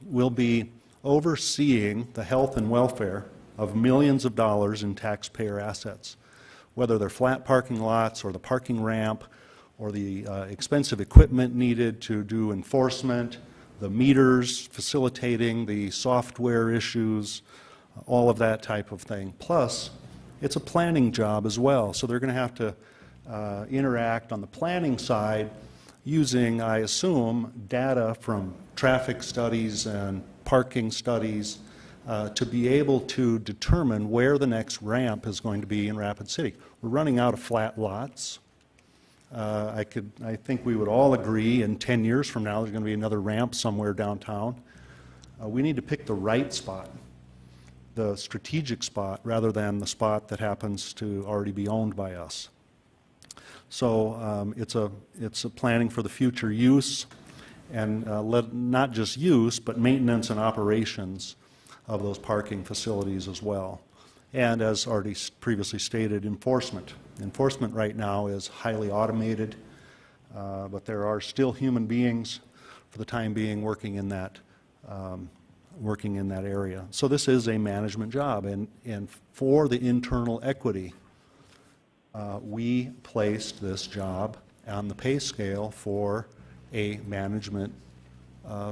will be overseeing the health and welfare of millions of dollars in taxpayer assets, whether they're flat parking lots or the parking ramp or the expensive equipment needed to do enforcement, the meters facilitating the software issues, all of that type of thing. Plus, it's a planning job as well, so they're going to have to interact on the planning side using, I assume, data from traffic studies and parking studies to be able to determine where the next ramp is going to be in Rapid City. We're running out of flat lots. I think we would all agree in 10 years from now there's going to be another ramp somewhere downtown. We need to pick the right spot, the strategic spot, rather than the spot that happens to already be owned by us. So it's a planning for the future use, and not just use, but maintenance and operations of those parking facilities as well. And as already previously stated, enforcement. Enforcement right now is highly automated, but there are still human beings, for the time being, working in that area. So this is a management job, and for the internal equity, we placed this job on the pay scale for a management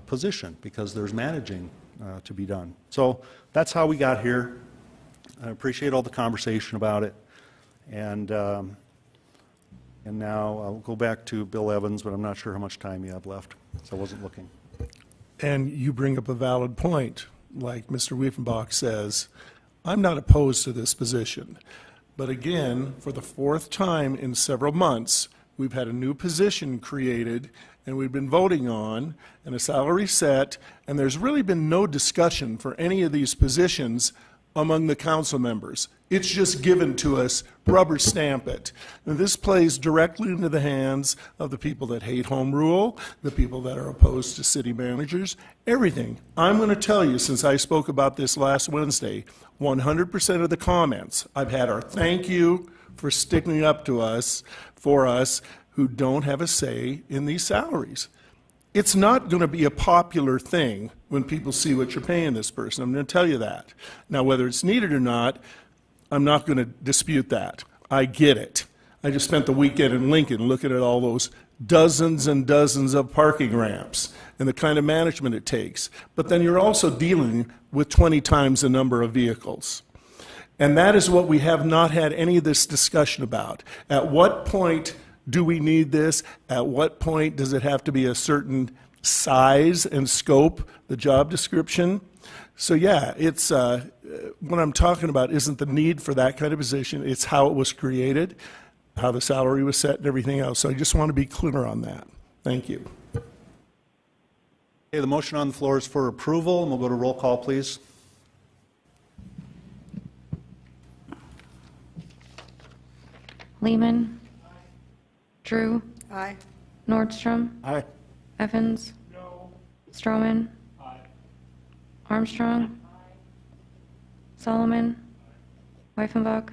position because there's managing to be done. So that's how we got here. I appreciate all the conversation about it. And now I'll go back to Bill Evans, but I'm not sure how much time you have left, so I wasn't looking. And you bring up a valid point. Like Mr. Wiefenbach says, I'm not opposed to this position. But again, for the fourth time in several months, we've had a new position created and we've been voting on and a salary set, and there's really been no discussion for any of these positions among the council members. It's just given to us, rubber stamp it. And this plays directly into the hands of the people that hate home rule, the people that are opposed to city managers, everything. I'm going to tell you, since I spoke about this last Wednesday, 100% of the comments I've had are thank you for sticking up to us, for us who don't have a say in these salaries. It's not going to be a popular thing when people see what you're paying this person. I'm going to tell you that. Now, whether it's needed or not, I'm not going to dispute that. I get it. I just spent the weekend in Lincoln looking at all those dozens and dozens of parking ramps and the kind of management it takes. But then you're also dealing with 20 times the number of vehicles. And that is what we have not had any of this discussion about. At what point do we need this? At what point does it have to be a certain size and scope, the job description? So yeah, it's what I'm talking about isn't the need for that kind of position, it's how it was created, how the salary was set and everything else. So I just want to be clear on that. Thank you. Okay, the motion on the floor is for approval, and we'll go to roll call, please. Lehman. Drew. Aye. Nordstrom. Aye. Evans. No. Stroman. Aye. Armstrong. Solomon. Weifenbach.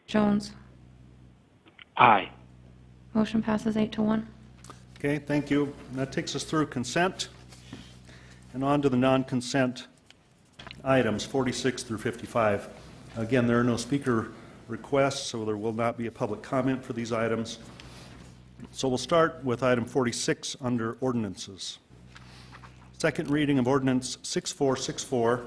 Jones. Aye. Motion passes 8-1. Okay, thank you. And that takes us through consent and on to the non-consent items, 46 through 55. Again, there are no speaker requests, so there will not be a public comment for these items. So we'll start with item 46 under ordinances. Second reading of ordinance 6464,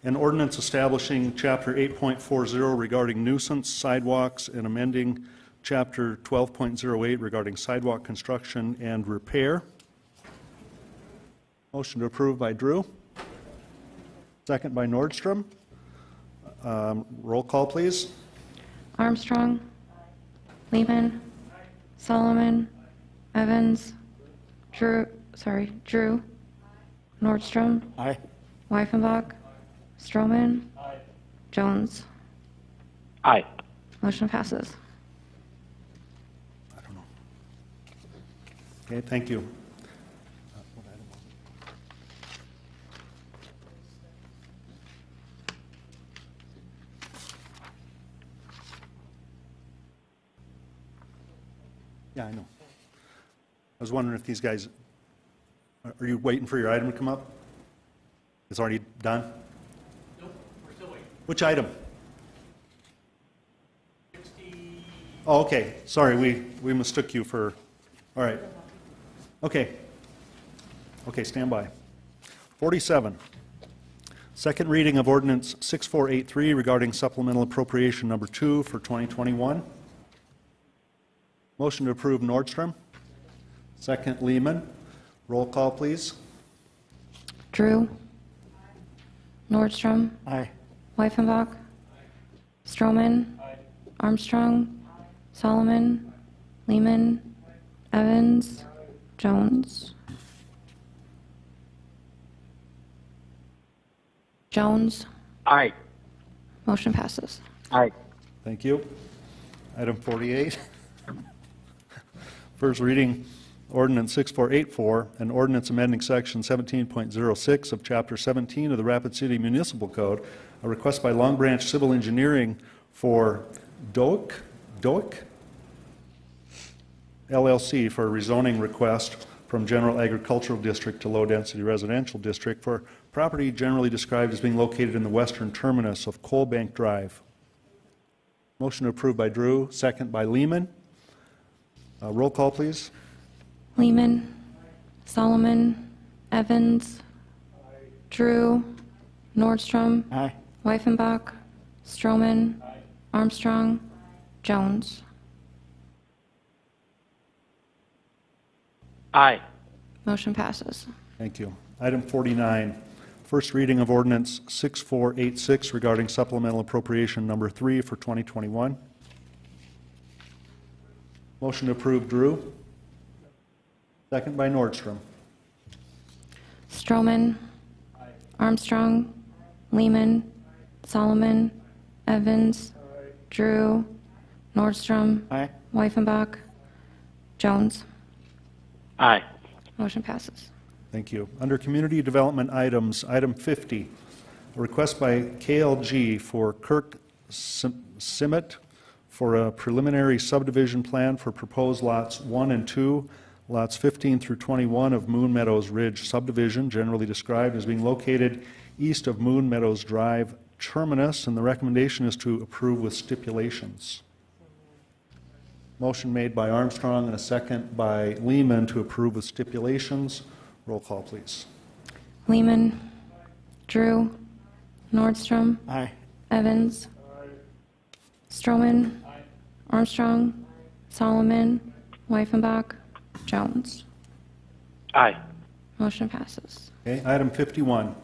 an ordinance establishing chapter 8.40 regarding nuisance sidewalks and amending chapter 12.08 regarding sidewalk construction and repair. Motion to approve by Drew. Second by Nordstrom. Roll call, please. Armstrong. Lehman. Solomon. Evans. Drew. Nordstrom. Aye. Wyffenbach. Stroman. Jones. Aye. Motion passes. Okay, thank you. Yeah, I know. I was wondering if these guys, are you waiting for your item to come up? It's already done? Nope, we're still waiting. Which item? Oh, okay, sorry, we mistook you for, all right. Okay. Okay, stand by. 47, second reading of ordinance 6483 regarding supplemental appropriation number 2 for 2021. Motion to approve Nordstrom. Second Lehman. Roll call, please. Drew. Nordstrom. Aye. Wyffenbach. Stroman. Armstrong. Solomon. Lehman. Evans. Jones. Jones. Aye. Motion passes. Aye. Thank you. Item 48. First reading, ordinance 6484, an ordinance amending section 17.06 of chapter 17 of the Rapid City Municipal Code, a request by Long Branch Civil Engineering for DOIC LLC for a rezoning request from General Agricultural District to Low Density Residential District for property generally described as being located in the western terminus of Coal Bank Drive. Motion to approve by Drew, second by Lehman. Roll call, please. Lehman. Solomon. Evans. Drew. Nordstrom. Aye. Wyffenbach. Stroman. Armstrong. Jones. Aye. Motion passes. Thank you. Item 49, first reading of ordinance 6486 regarding supplemental appropriation number 3 for 2021. Motion to approve, Drew. Second by Nordstrom. Stroman. Armstrong. Lehman. Solomon. Evans. Drew. Nordstrom. Aye. Wyffenbach. Jones. Aye. Motion passes. Thank you. Under community development items, item 50, a request by KLG for Kirk Simmet for a preliminary subdivision plan for proposed lots 1 and 2, lots 15 through 21 of Moon Meadows Ridge subdivision, generally described as being located east of Moon Meadows Drive terminus, and the recommendation is to approve with stipulations. Motion made by Armstrong and a second by Lehman to approve with stipulations. Roll call, please. Lehman. Drew. Nordstrom. Aye. Evans. Stroman. Armstrong. Solomon. Wyffenbach. Jones. Aye. Motion passes. Okay, item 51,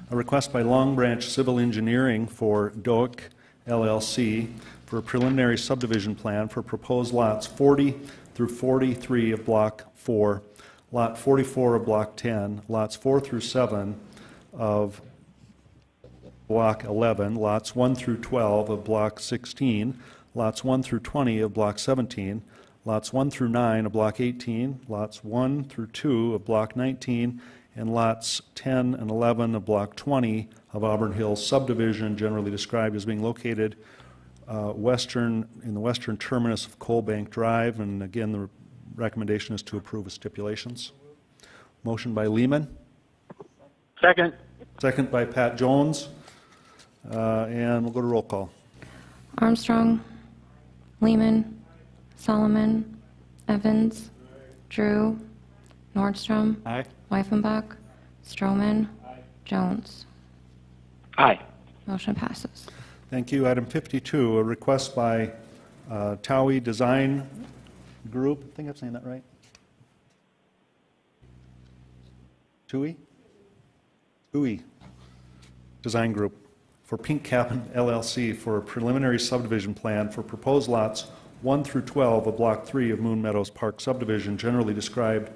a request by Long Branch Civil Engineering for DOIC LLC for a preliminary subdivision plan for proposed lots 40 through 43 of Block 4, Lot 44 of Block 10, lots 4 through 7 of Block 11, lots 1 through 12 of Block 16, lots 1 through 20 of Block 17, lots 1 through 9 of Block 18, lots 1 through 2 of Block 19, and lots 10 and 11 of Block 20 of Auburn Hills subdivision, generally described as being located in the western terminus of Coal Bank Drive. And again, the recommendation is to approve with stipulations. Motion by Lehman. Second. Second by Pat Jones. And we'll go to roll call. Armstrong. Lehman. Solomon. Evans. Drew. Nordstrom. Aye. Wyffenbach. Stroman. Jones. Aye. Motion passes. Thank you. Item 52, a request by Towie Design Group. I think I'm saying that right. TUI Design Group for Pink Cabin LLC for a preliminary subdivision plan for proposed lots 1 through 12 of Block 3 of Moon Meadows Park subdivision, generally described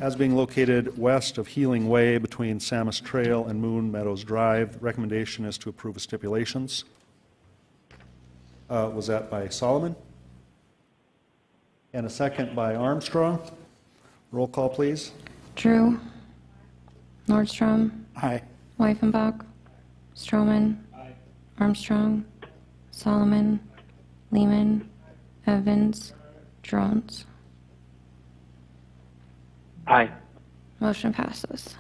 as being located west of Healing Way between Samus Trail and Moon Meadows Drive. The recommendation is to approve with stipulations. Was that by Solomon? And a second by Armstrong. Roll call, please. Drew, Nordstrom, Aye. Weifenbach, Stroman, Armstrong, Solomon, Lehman, Evans, Jones. Aye. Motion passes.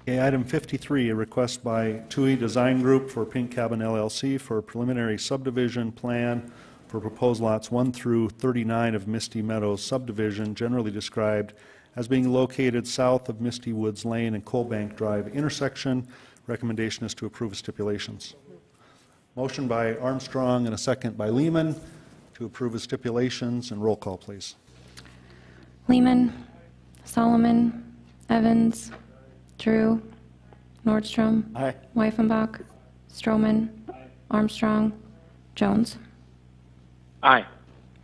Okay, item 53, a request by TUI Design Group for Pink Cabin LLC for a preliminary subdivision plan for proposed lots 1 through 39 of Misty Meadows subdivision, generally described as being located south of Misty Woods Lane and Coalbank Drive intersection. Recommendation is to approve with stipulations. Motion by Armstrong and a second by Lehman to approve with stipulations, and roll call, please. Lehman, Solomon, Evans, Drew, Nordstrom, Aye. Weifenbach, Stroman, Armstrong, Jones. Aye.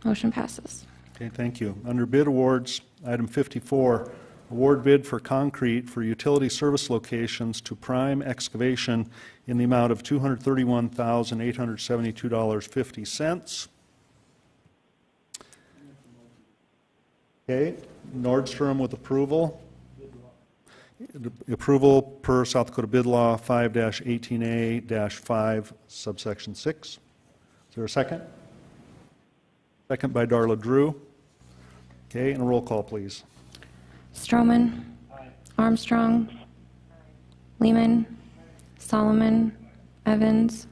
Motion passes. Okay, thank you. Under bid awards, item 54, award bid for concrete for utility service locations to Prime Excavation in the amount of $231,872.50. Okay, Nordstrom with approval. Approval per South Dakota Bid Law 5-18A-5, subsection 6. Is there a second? Second by Darla Drew. Okay, and a roll call, please. Stroman, Armstrong, Lehman, Solomon, Evans,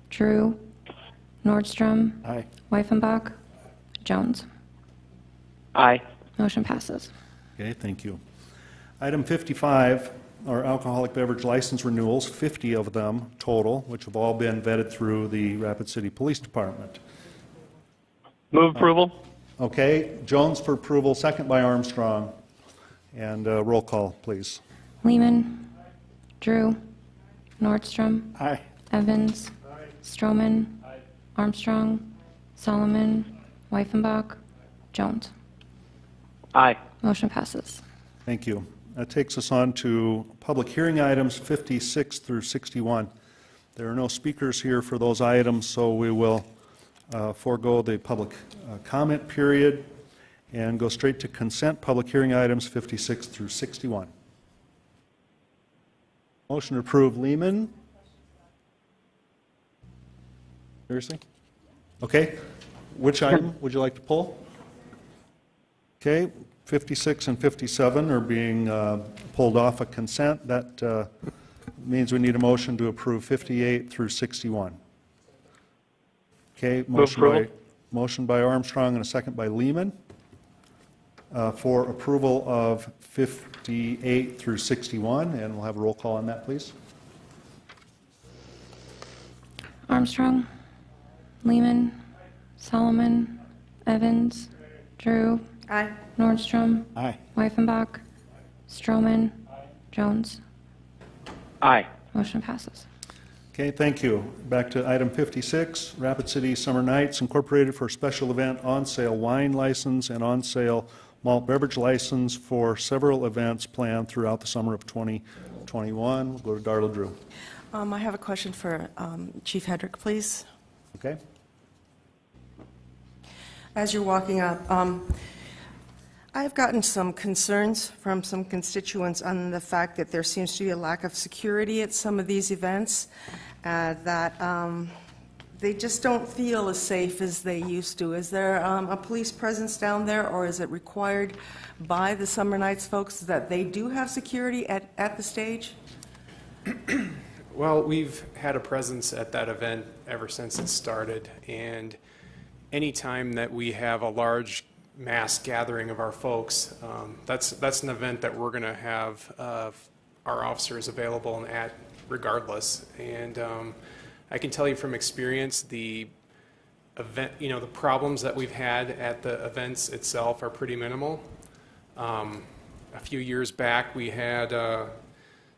Drew, Nordstrom, Aye. Weifenbach, Jones. Aye. Motion passes. Okay, thank you. Item 55 are alcoholic beverage license renewals, 50 of them total, which have all been vetted through the Rapid City Police Department. Move approval. Okay, Jones for approval, second by Armstrong. And roll call, please. Lehman, Drew, Nordstrom, Aye. Evans, Stroman, Armstrong, Solomon, Weifenbach, Jones. Aye. Motion passes. Thank you. That takes us on to public hearing items 56 through 61. There are no speakers here for those items, so we will forego the public comment period and go straight to consent public hearing items 56 through 61. Motion to approve Lehman. Seriously? Okay. Which item would you like to pull? Okay. 56 and 57 are being pulled off of consent. That means we need a motion to approve 58 through 61. Okay, motion by Armstrong and a second by Lehman for approval of 58 through 61, and we'll have a roll call on that, please. Armstrong, Lehman, Solomon, Evans, Drew, Aye. Nordstrom, Aye. Weifenbach, Stroman, Jones. Aye. Motion passes. Okay, thank you. Back to item 56, Rapid City Summer Nights Incorporated for a special event on-sale wine license and on-sale malt beverage license for several events planned throughout the summer of 2021. We'll go to Darla Drew. I have a question for Chief Hedrick, please. Okay. As you're walking up, I've gotten some concerns from some constituents on the fact that there seems to be a lack of security at some of these events, that they just don't feel as safe as they used to. Is there a police presence down there, or is it required by the Summer Nights folks that they do have security at the stage? Well, we've had a presence at that event ever since it started, and anytime that we have a large mass gathering of our folks, that's an event that we're going to have our officers available and at regardless. And I can tell you from experience, the event, the problems that we've had at the events itself are pretty minimal. A few years back, we had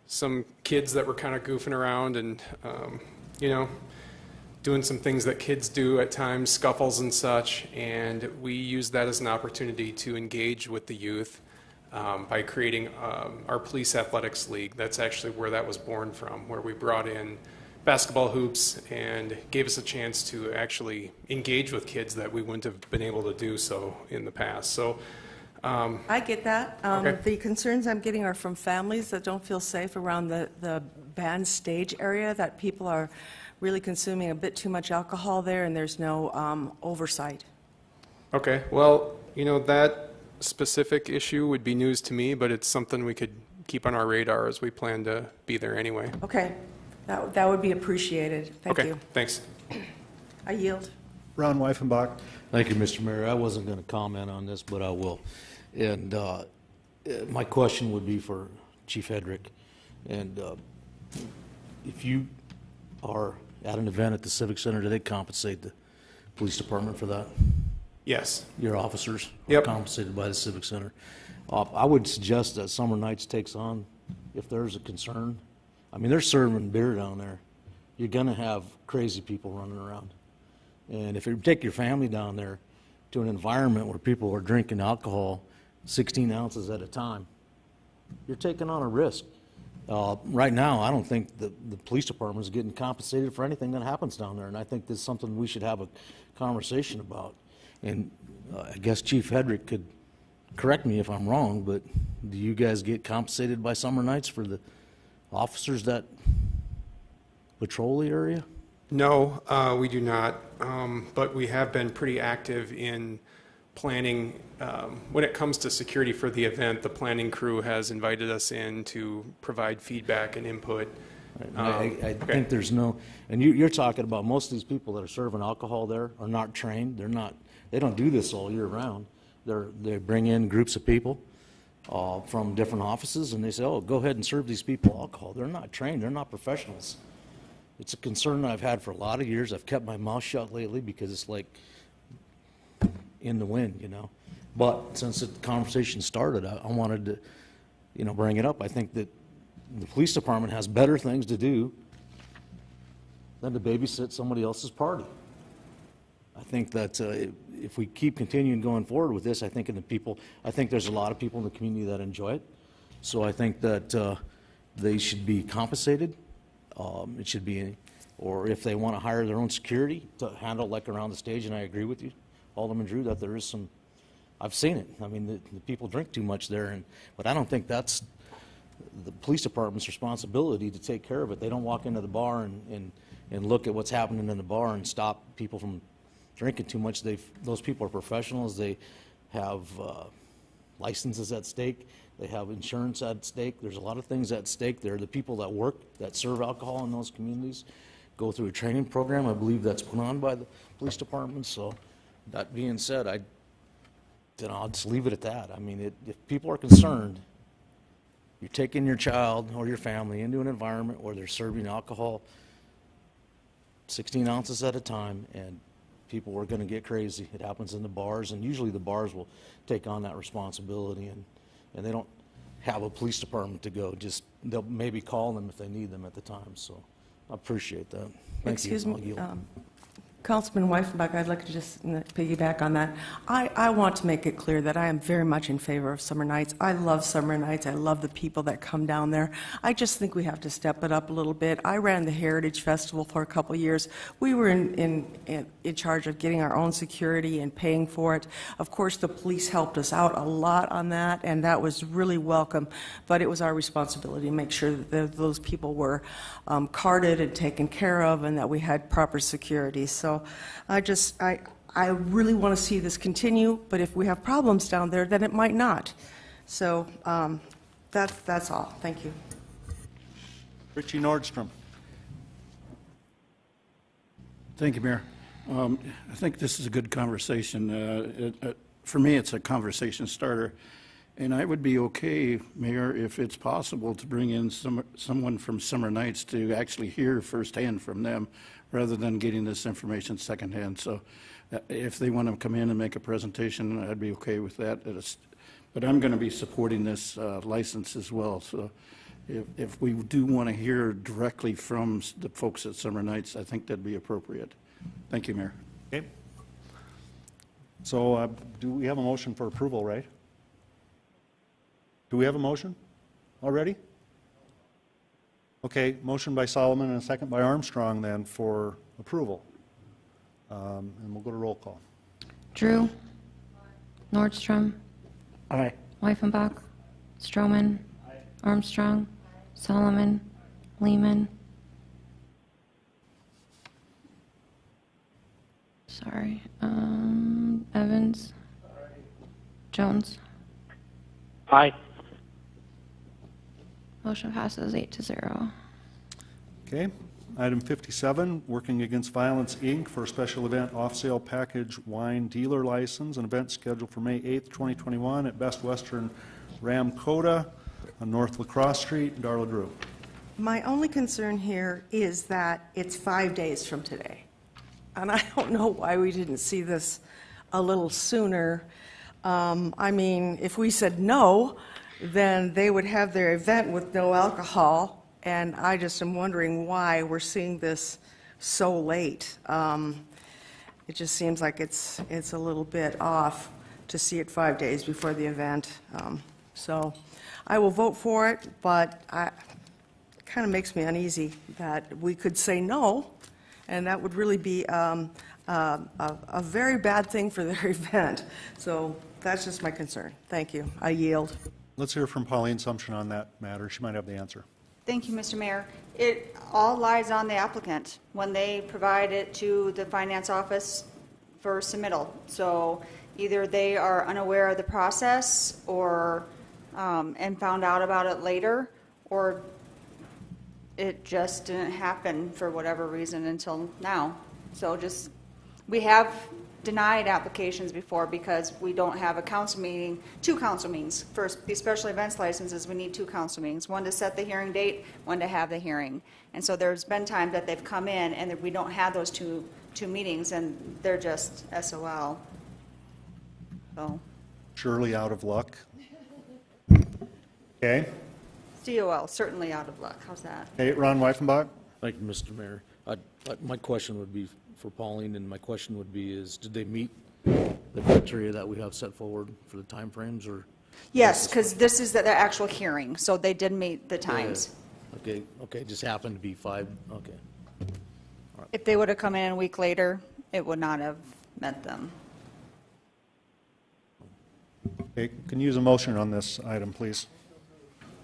some kids that were kind of goofing around and doing some things that kids do at times, scuffles and such, and we used that as an opportunity to engage with the youth. by creating our Police Athletics League. That's actually where that was born from, where we brought in basketball hoops and gave us a chance to actually engage with kids that we wouldn't have been able to do so in the past. So I get that. Okay. The concerns I'm getting are from families that don't feel safe around the band stage area, that people are really consuming a bit too much alcohol there and there's no oversight. Okay, well, you know, that specific issue would be news to me, but it's something we could keep on our radar as we plan to be there anyway. Okay, that would be appreciated. Thank Okay, you. thanks. I yield. Ron Weifenbach. Thank you, Mr. Mayor. I wasn't going to comment on this, but I will. And my question would be for Chief Hedrick. And if you are at an event at the Civic Center, do they compensate the police department for that? Yes. Your officers are Yep. compensated by the Civic Center. I would suggest that Summer Nights takes on, if there's a concern. I mean, they're serving beer down there. You're going to have crazy people running around. And if you take your family down there to an environment where people are drinking alcohol 16 ounces at a time, you're taking on a risk. Right now, I don't think the police department is getting compensated for anything that happens down there, and I think this is something we should have a conversation about. And I guess Chief Hedrick could correct me if I'm wrong, but do you guys get compensated by Summer Nights for the officers that patrol the area? No, we do not, but we have been pretty active in planning. When it comes to security for the event, the planning crew has invited us in to provide feedback and input. I think there's no, and you're talking about most of these people that are serving alcohol there are not trained. They don't do this all year round. They bring in groups of people from different offices, and they say, oh, go ahead and serve these people alcohol. They're not trained. They're not professionals. It's a concern that I've had for a lot of years. I've kept my mouth shut lately because it's like in the wind, you know. But since the conversation started, I wanted to, you know, bring it up. I think that the police department has better things to do than to babysit somebody else's party. I think that if we keep continuing going forward with this, I think there's a lot of people in the community that enjoy it. So I think that they should be compensated. It should be, or if they want to hire their own security to handle like around the stage, and I agree with you, Alderman Drew, that there is some, I've seen it. I mean, the people drink too much there, but I don't think that's the police department's responsibility to take care of it. They don't walk into the bar and look at what's happening in the bar and stop people from drinking too much. Those people are professionals. They have licenses at stake. They have insurance at stake. There's a lot of things at stake there. The people that work, that serve alcohol in those communities, go through a training program. I believe that's put on by the police department. So that being said, I'll just leave it at that. I mean, if people are concerned, you're taking your child or your family into an environment where they're serving alcohol 16 ounces at a time, and people are going to get crazy. It happens in the bars, and usually the bars will take on that responsibility, and they don't have a police department to go. Just they'll maybe call them if they need them at the time. So I appreciate that. Thank you. Excuse I'll me, yield. Councilman Weifenbach, I'd like to just piggyback on that. I want to make it clear that I am very much in favor of Summer Nights. I love Summer Nights. I love the people that come down there. I just think we have to step it up a little bit. I ran the Heritage Festival for a couple years. We were in charge of getting our own security and paying for it. Of course, the police helped us out a lot on that, and that was really welcome. But it was our responsibility to make sure that those people were carded and taken care of, and that we had proper security. So I really want to see this continue, but if we have problems down there, then it might not. So that's all. Thank you. Richie Nordstrom. Thank you, Mayor. I think this is a good conversation. For me, it's a conversation starter. And I would be okay, Mayor, if it's possible to bring in someone from Summer Nights to actually hear firsthand from them rather than getting this information secondhand. So if they want to come in and make a presentation, I'd be okay with that. But I'm going to be supporting this license as well. So if we do want to hear directly from the folks at Summer Nights, I think that'd be appropriate. Thank you, Mayor. Okay. So do we have a motion for approval, right? Do we have a motion already? Okay, motion by Solomon and a second by Armstrong then for approval. And we'll go to roll call. Drew. Nordstrom. Aye. Weifenbach. Stroman. Armstrong. Solomon. Lehman. Sorry. Evans. Jones. Aye. Motion passes 8-0. Okay. Item 57, Working Against Violence, Inc. for a special event off-sale package wine dealer license, an event scheduled for May 8th, 2021 at Best Western Ram Coda on North La Crosse Street. Darla Drew. My only concern here is that it's 5 days from today. And I don't know why we didn't see this a little sooner. I mean, if we said no, then they would have their event with no alcohol, and I just am wondering why we're seeing this so late. It just seems like it's a little bit off to see it 5 days before the event. So I will vote for it, but it kind of makes me uneasy that we could say no, and that would really be a very bad thing for their event. So that's just my concern. Thank you. I yield. Let's hear from Pauline Sumption on that matter. She might have the answer. Thank you, Mr. Mayor. It all lies on the applicant when they provide it to the finance office for submittal. So either they are unaware of the process or and found out about it later, or it just didn't happen for whatever reason until now. So just, we have denied applications before because we don't have a council meeting, 2 council meetings. For these special events licenses, we need 2 council meetings, one to set the hearing date, one to have the hearing. And so there's been times that they've come in and that we don't have those two meetings, and they're just SOL. So. Surely out of luck. Okay. COL, certainly out of luck. How's that? Okay, Ron Weifenbach. Thank you, Mr. Mayor. My question would be for Pauline, and my question would be is, did they meet the criteria that we have set forward for the timeframes, or? Yes, because this is the actual hearing, so they did meet the times. Okay, just happened to be 5, okay. If they would have come in a week later, it would not have met them. Okay, can you use a motion on this item, please?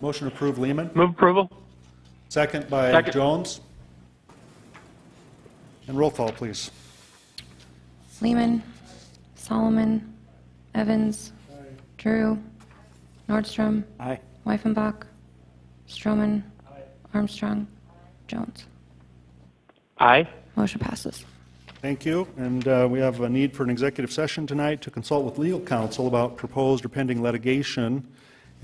Motion to approve Lehman. Move approval. Second by Second. Jones. And roll call, please. Lehman. Solomon. Evans. Drew. Nordstrom. Aye. Weifenbach. Stroman. Armstrong. Jones. Aye. Motion passes. Thank you. And we have a need for an executive session tonight to consult with legal counsel about proposed or pending litigation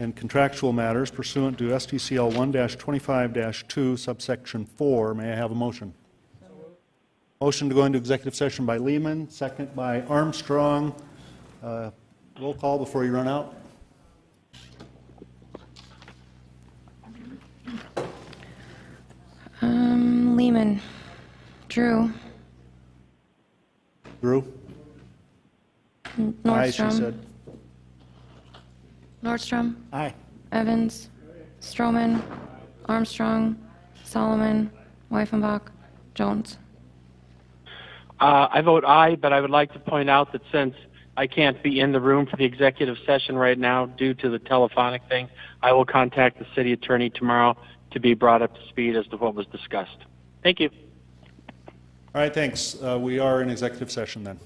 and contractual matters pursuant to STCL 1-25-2, subsection 4. May I have a motion? Motion to go into executive session by Lehman, second by Armstrong. Roll call before you run out. Lehman. Drew. Drew? Nordstrom. Aye, she said. Nordstrom. Aye. Evans. Stroman. Armstrong. Solomon. Weifenbach. Jones. I vote aye, but I would like to point out that since I can't be in the room for the executive session right now due to the telephonic thing, I will contact the city attorney tomorrow to be brought up to speed as to what was discussed. Thank you. All right, thanks. We are in executive session then.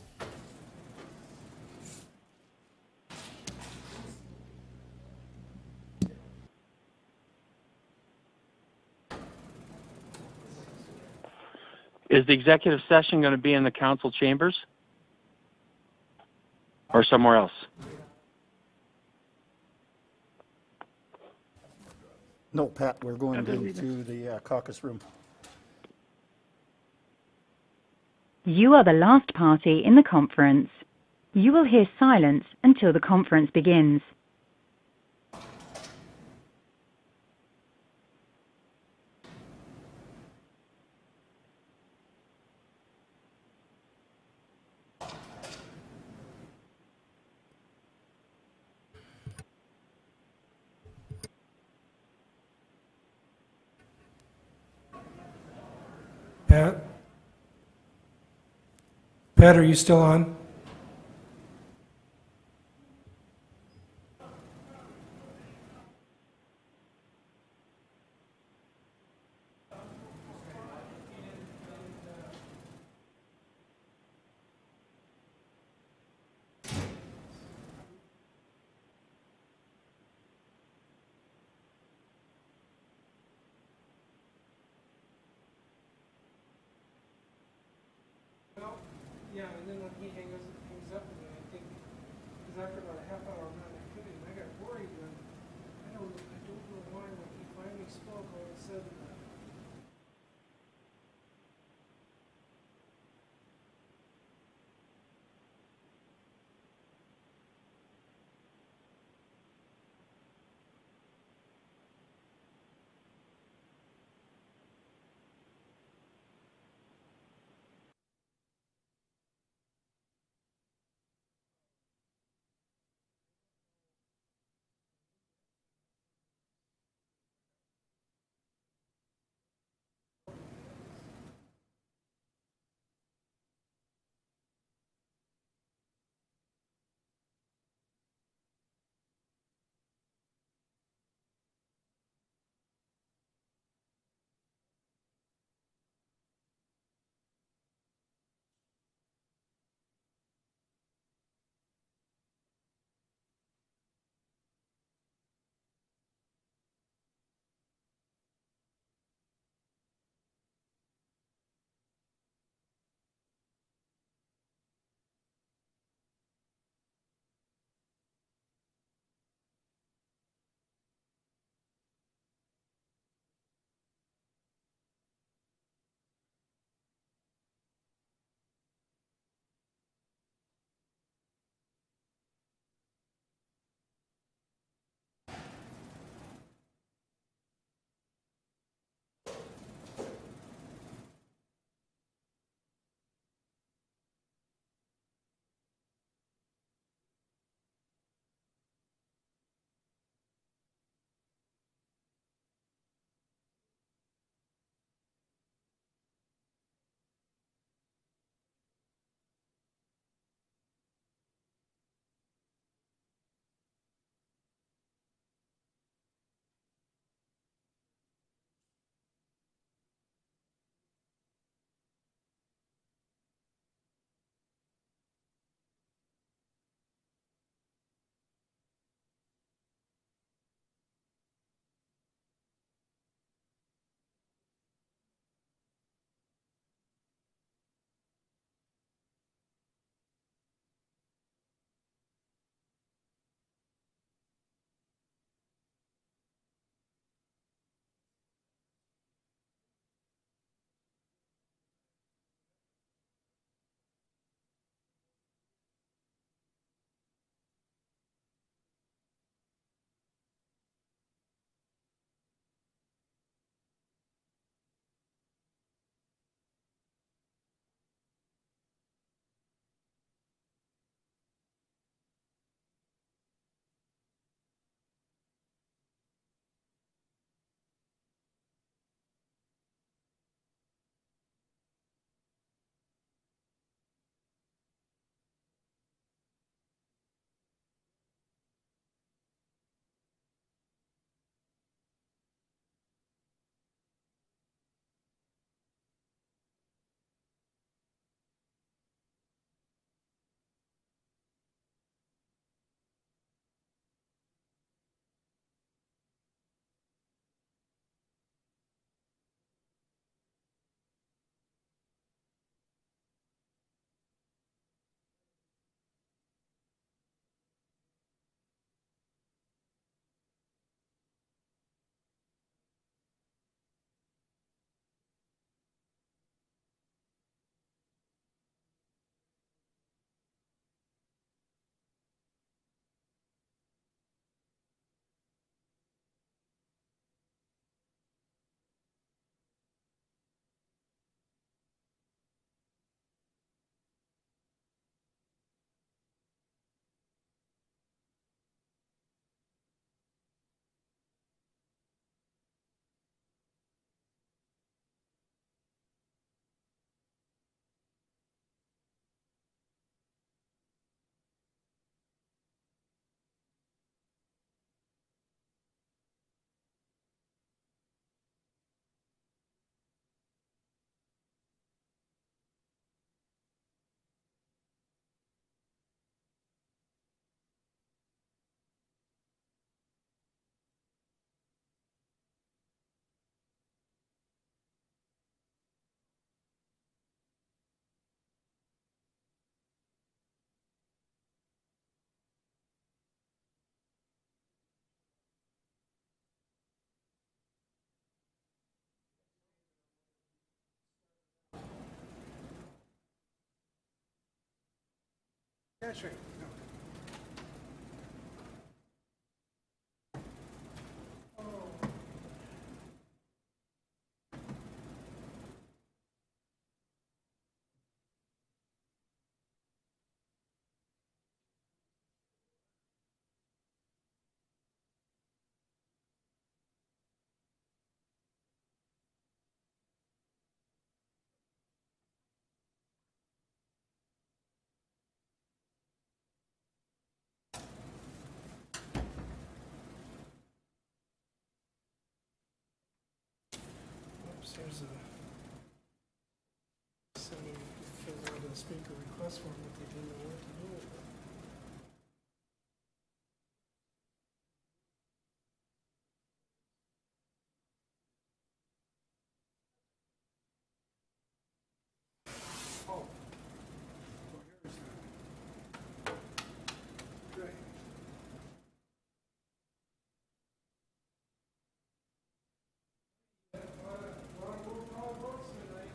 Is the executive session going to be in the council chambers or somewhere else? No, Pat, we're going into the caucus room. You are the last party in the conference. You will hear silence until the conference begins. Pat? Pat, are you still on? Yeah, and then when he hangs up with me, I think, because after about a half hour of non-activity, I got worried when, I don't know why, when he finally spoke, all of a sudden, Yeah, sure. No. Oops, there's somebody who fills out a speaker request form, but they didn't know what to do with it. Oh. Well, here's that. Great. A lot of roll call votes tonight.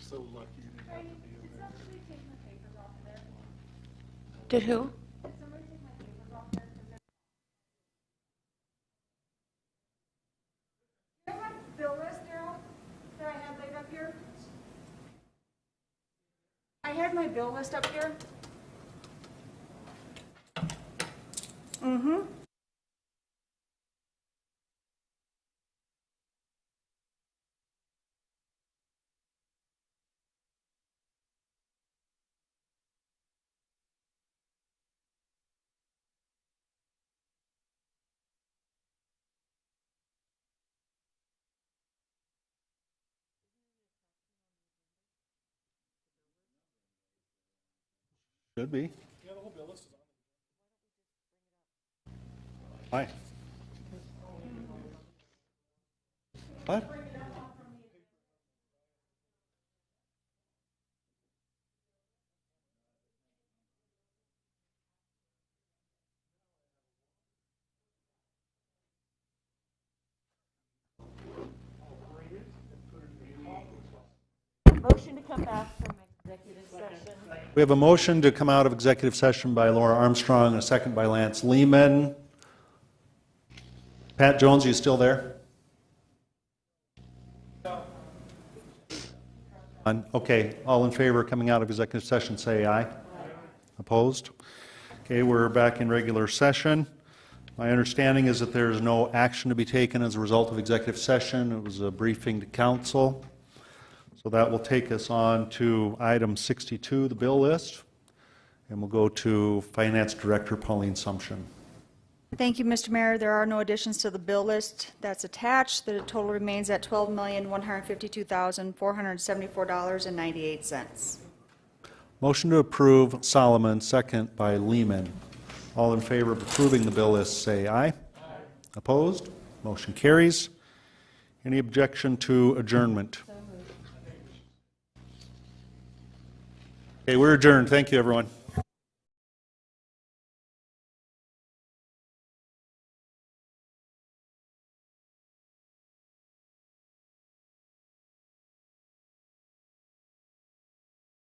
so lucky you didn't have to be in there. Did who? Do you have my bill list, Daryl, that I had laid up here? I had my bill list up here. Mm-hmm. Should be. Hi. What? Motion to come back from executive session. We have a motion to come out of executive session by Laura Armstrong and a second by Lance Lehman. Pat Jones, are you still there? Okay, all in favor of coming out of executive session, say aye. Opposed? Okay, we're back in regular session. My understanding is that there is no action to be taken as a result of executive session. It was a briefing to council. So that will take us on to item 62, the bill list, and we'll go to Finance Director Pauline Sumption. Thank you, Mr. Mayor. There are no additions to the bill list that's attached. The total remains at $12,152,474.98. Motion to approve, Solomon, second by Lehman. All in favor of approving the bill list, say aye. Aye. Opposed? Motion carries. Any objection to adjournment? Okay, we're adjourned. Thank you, everyone.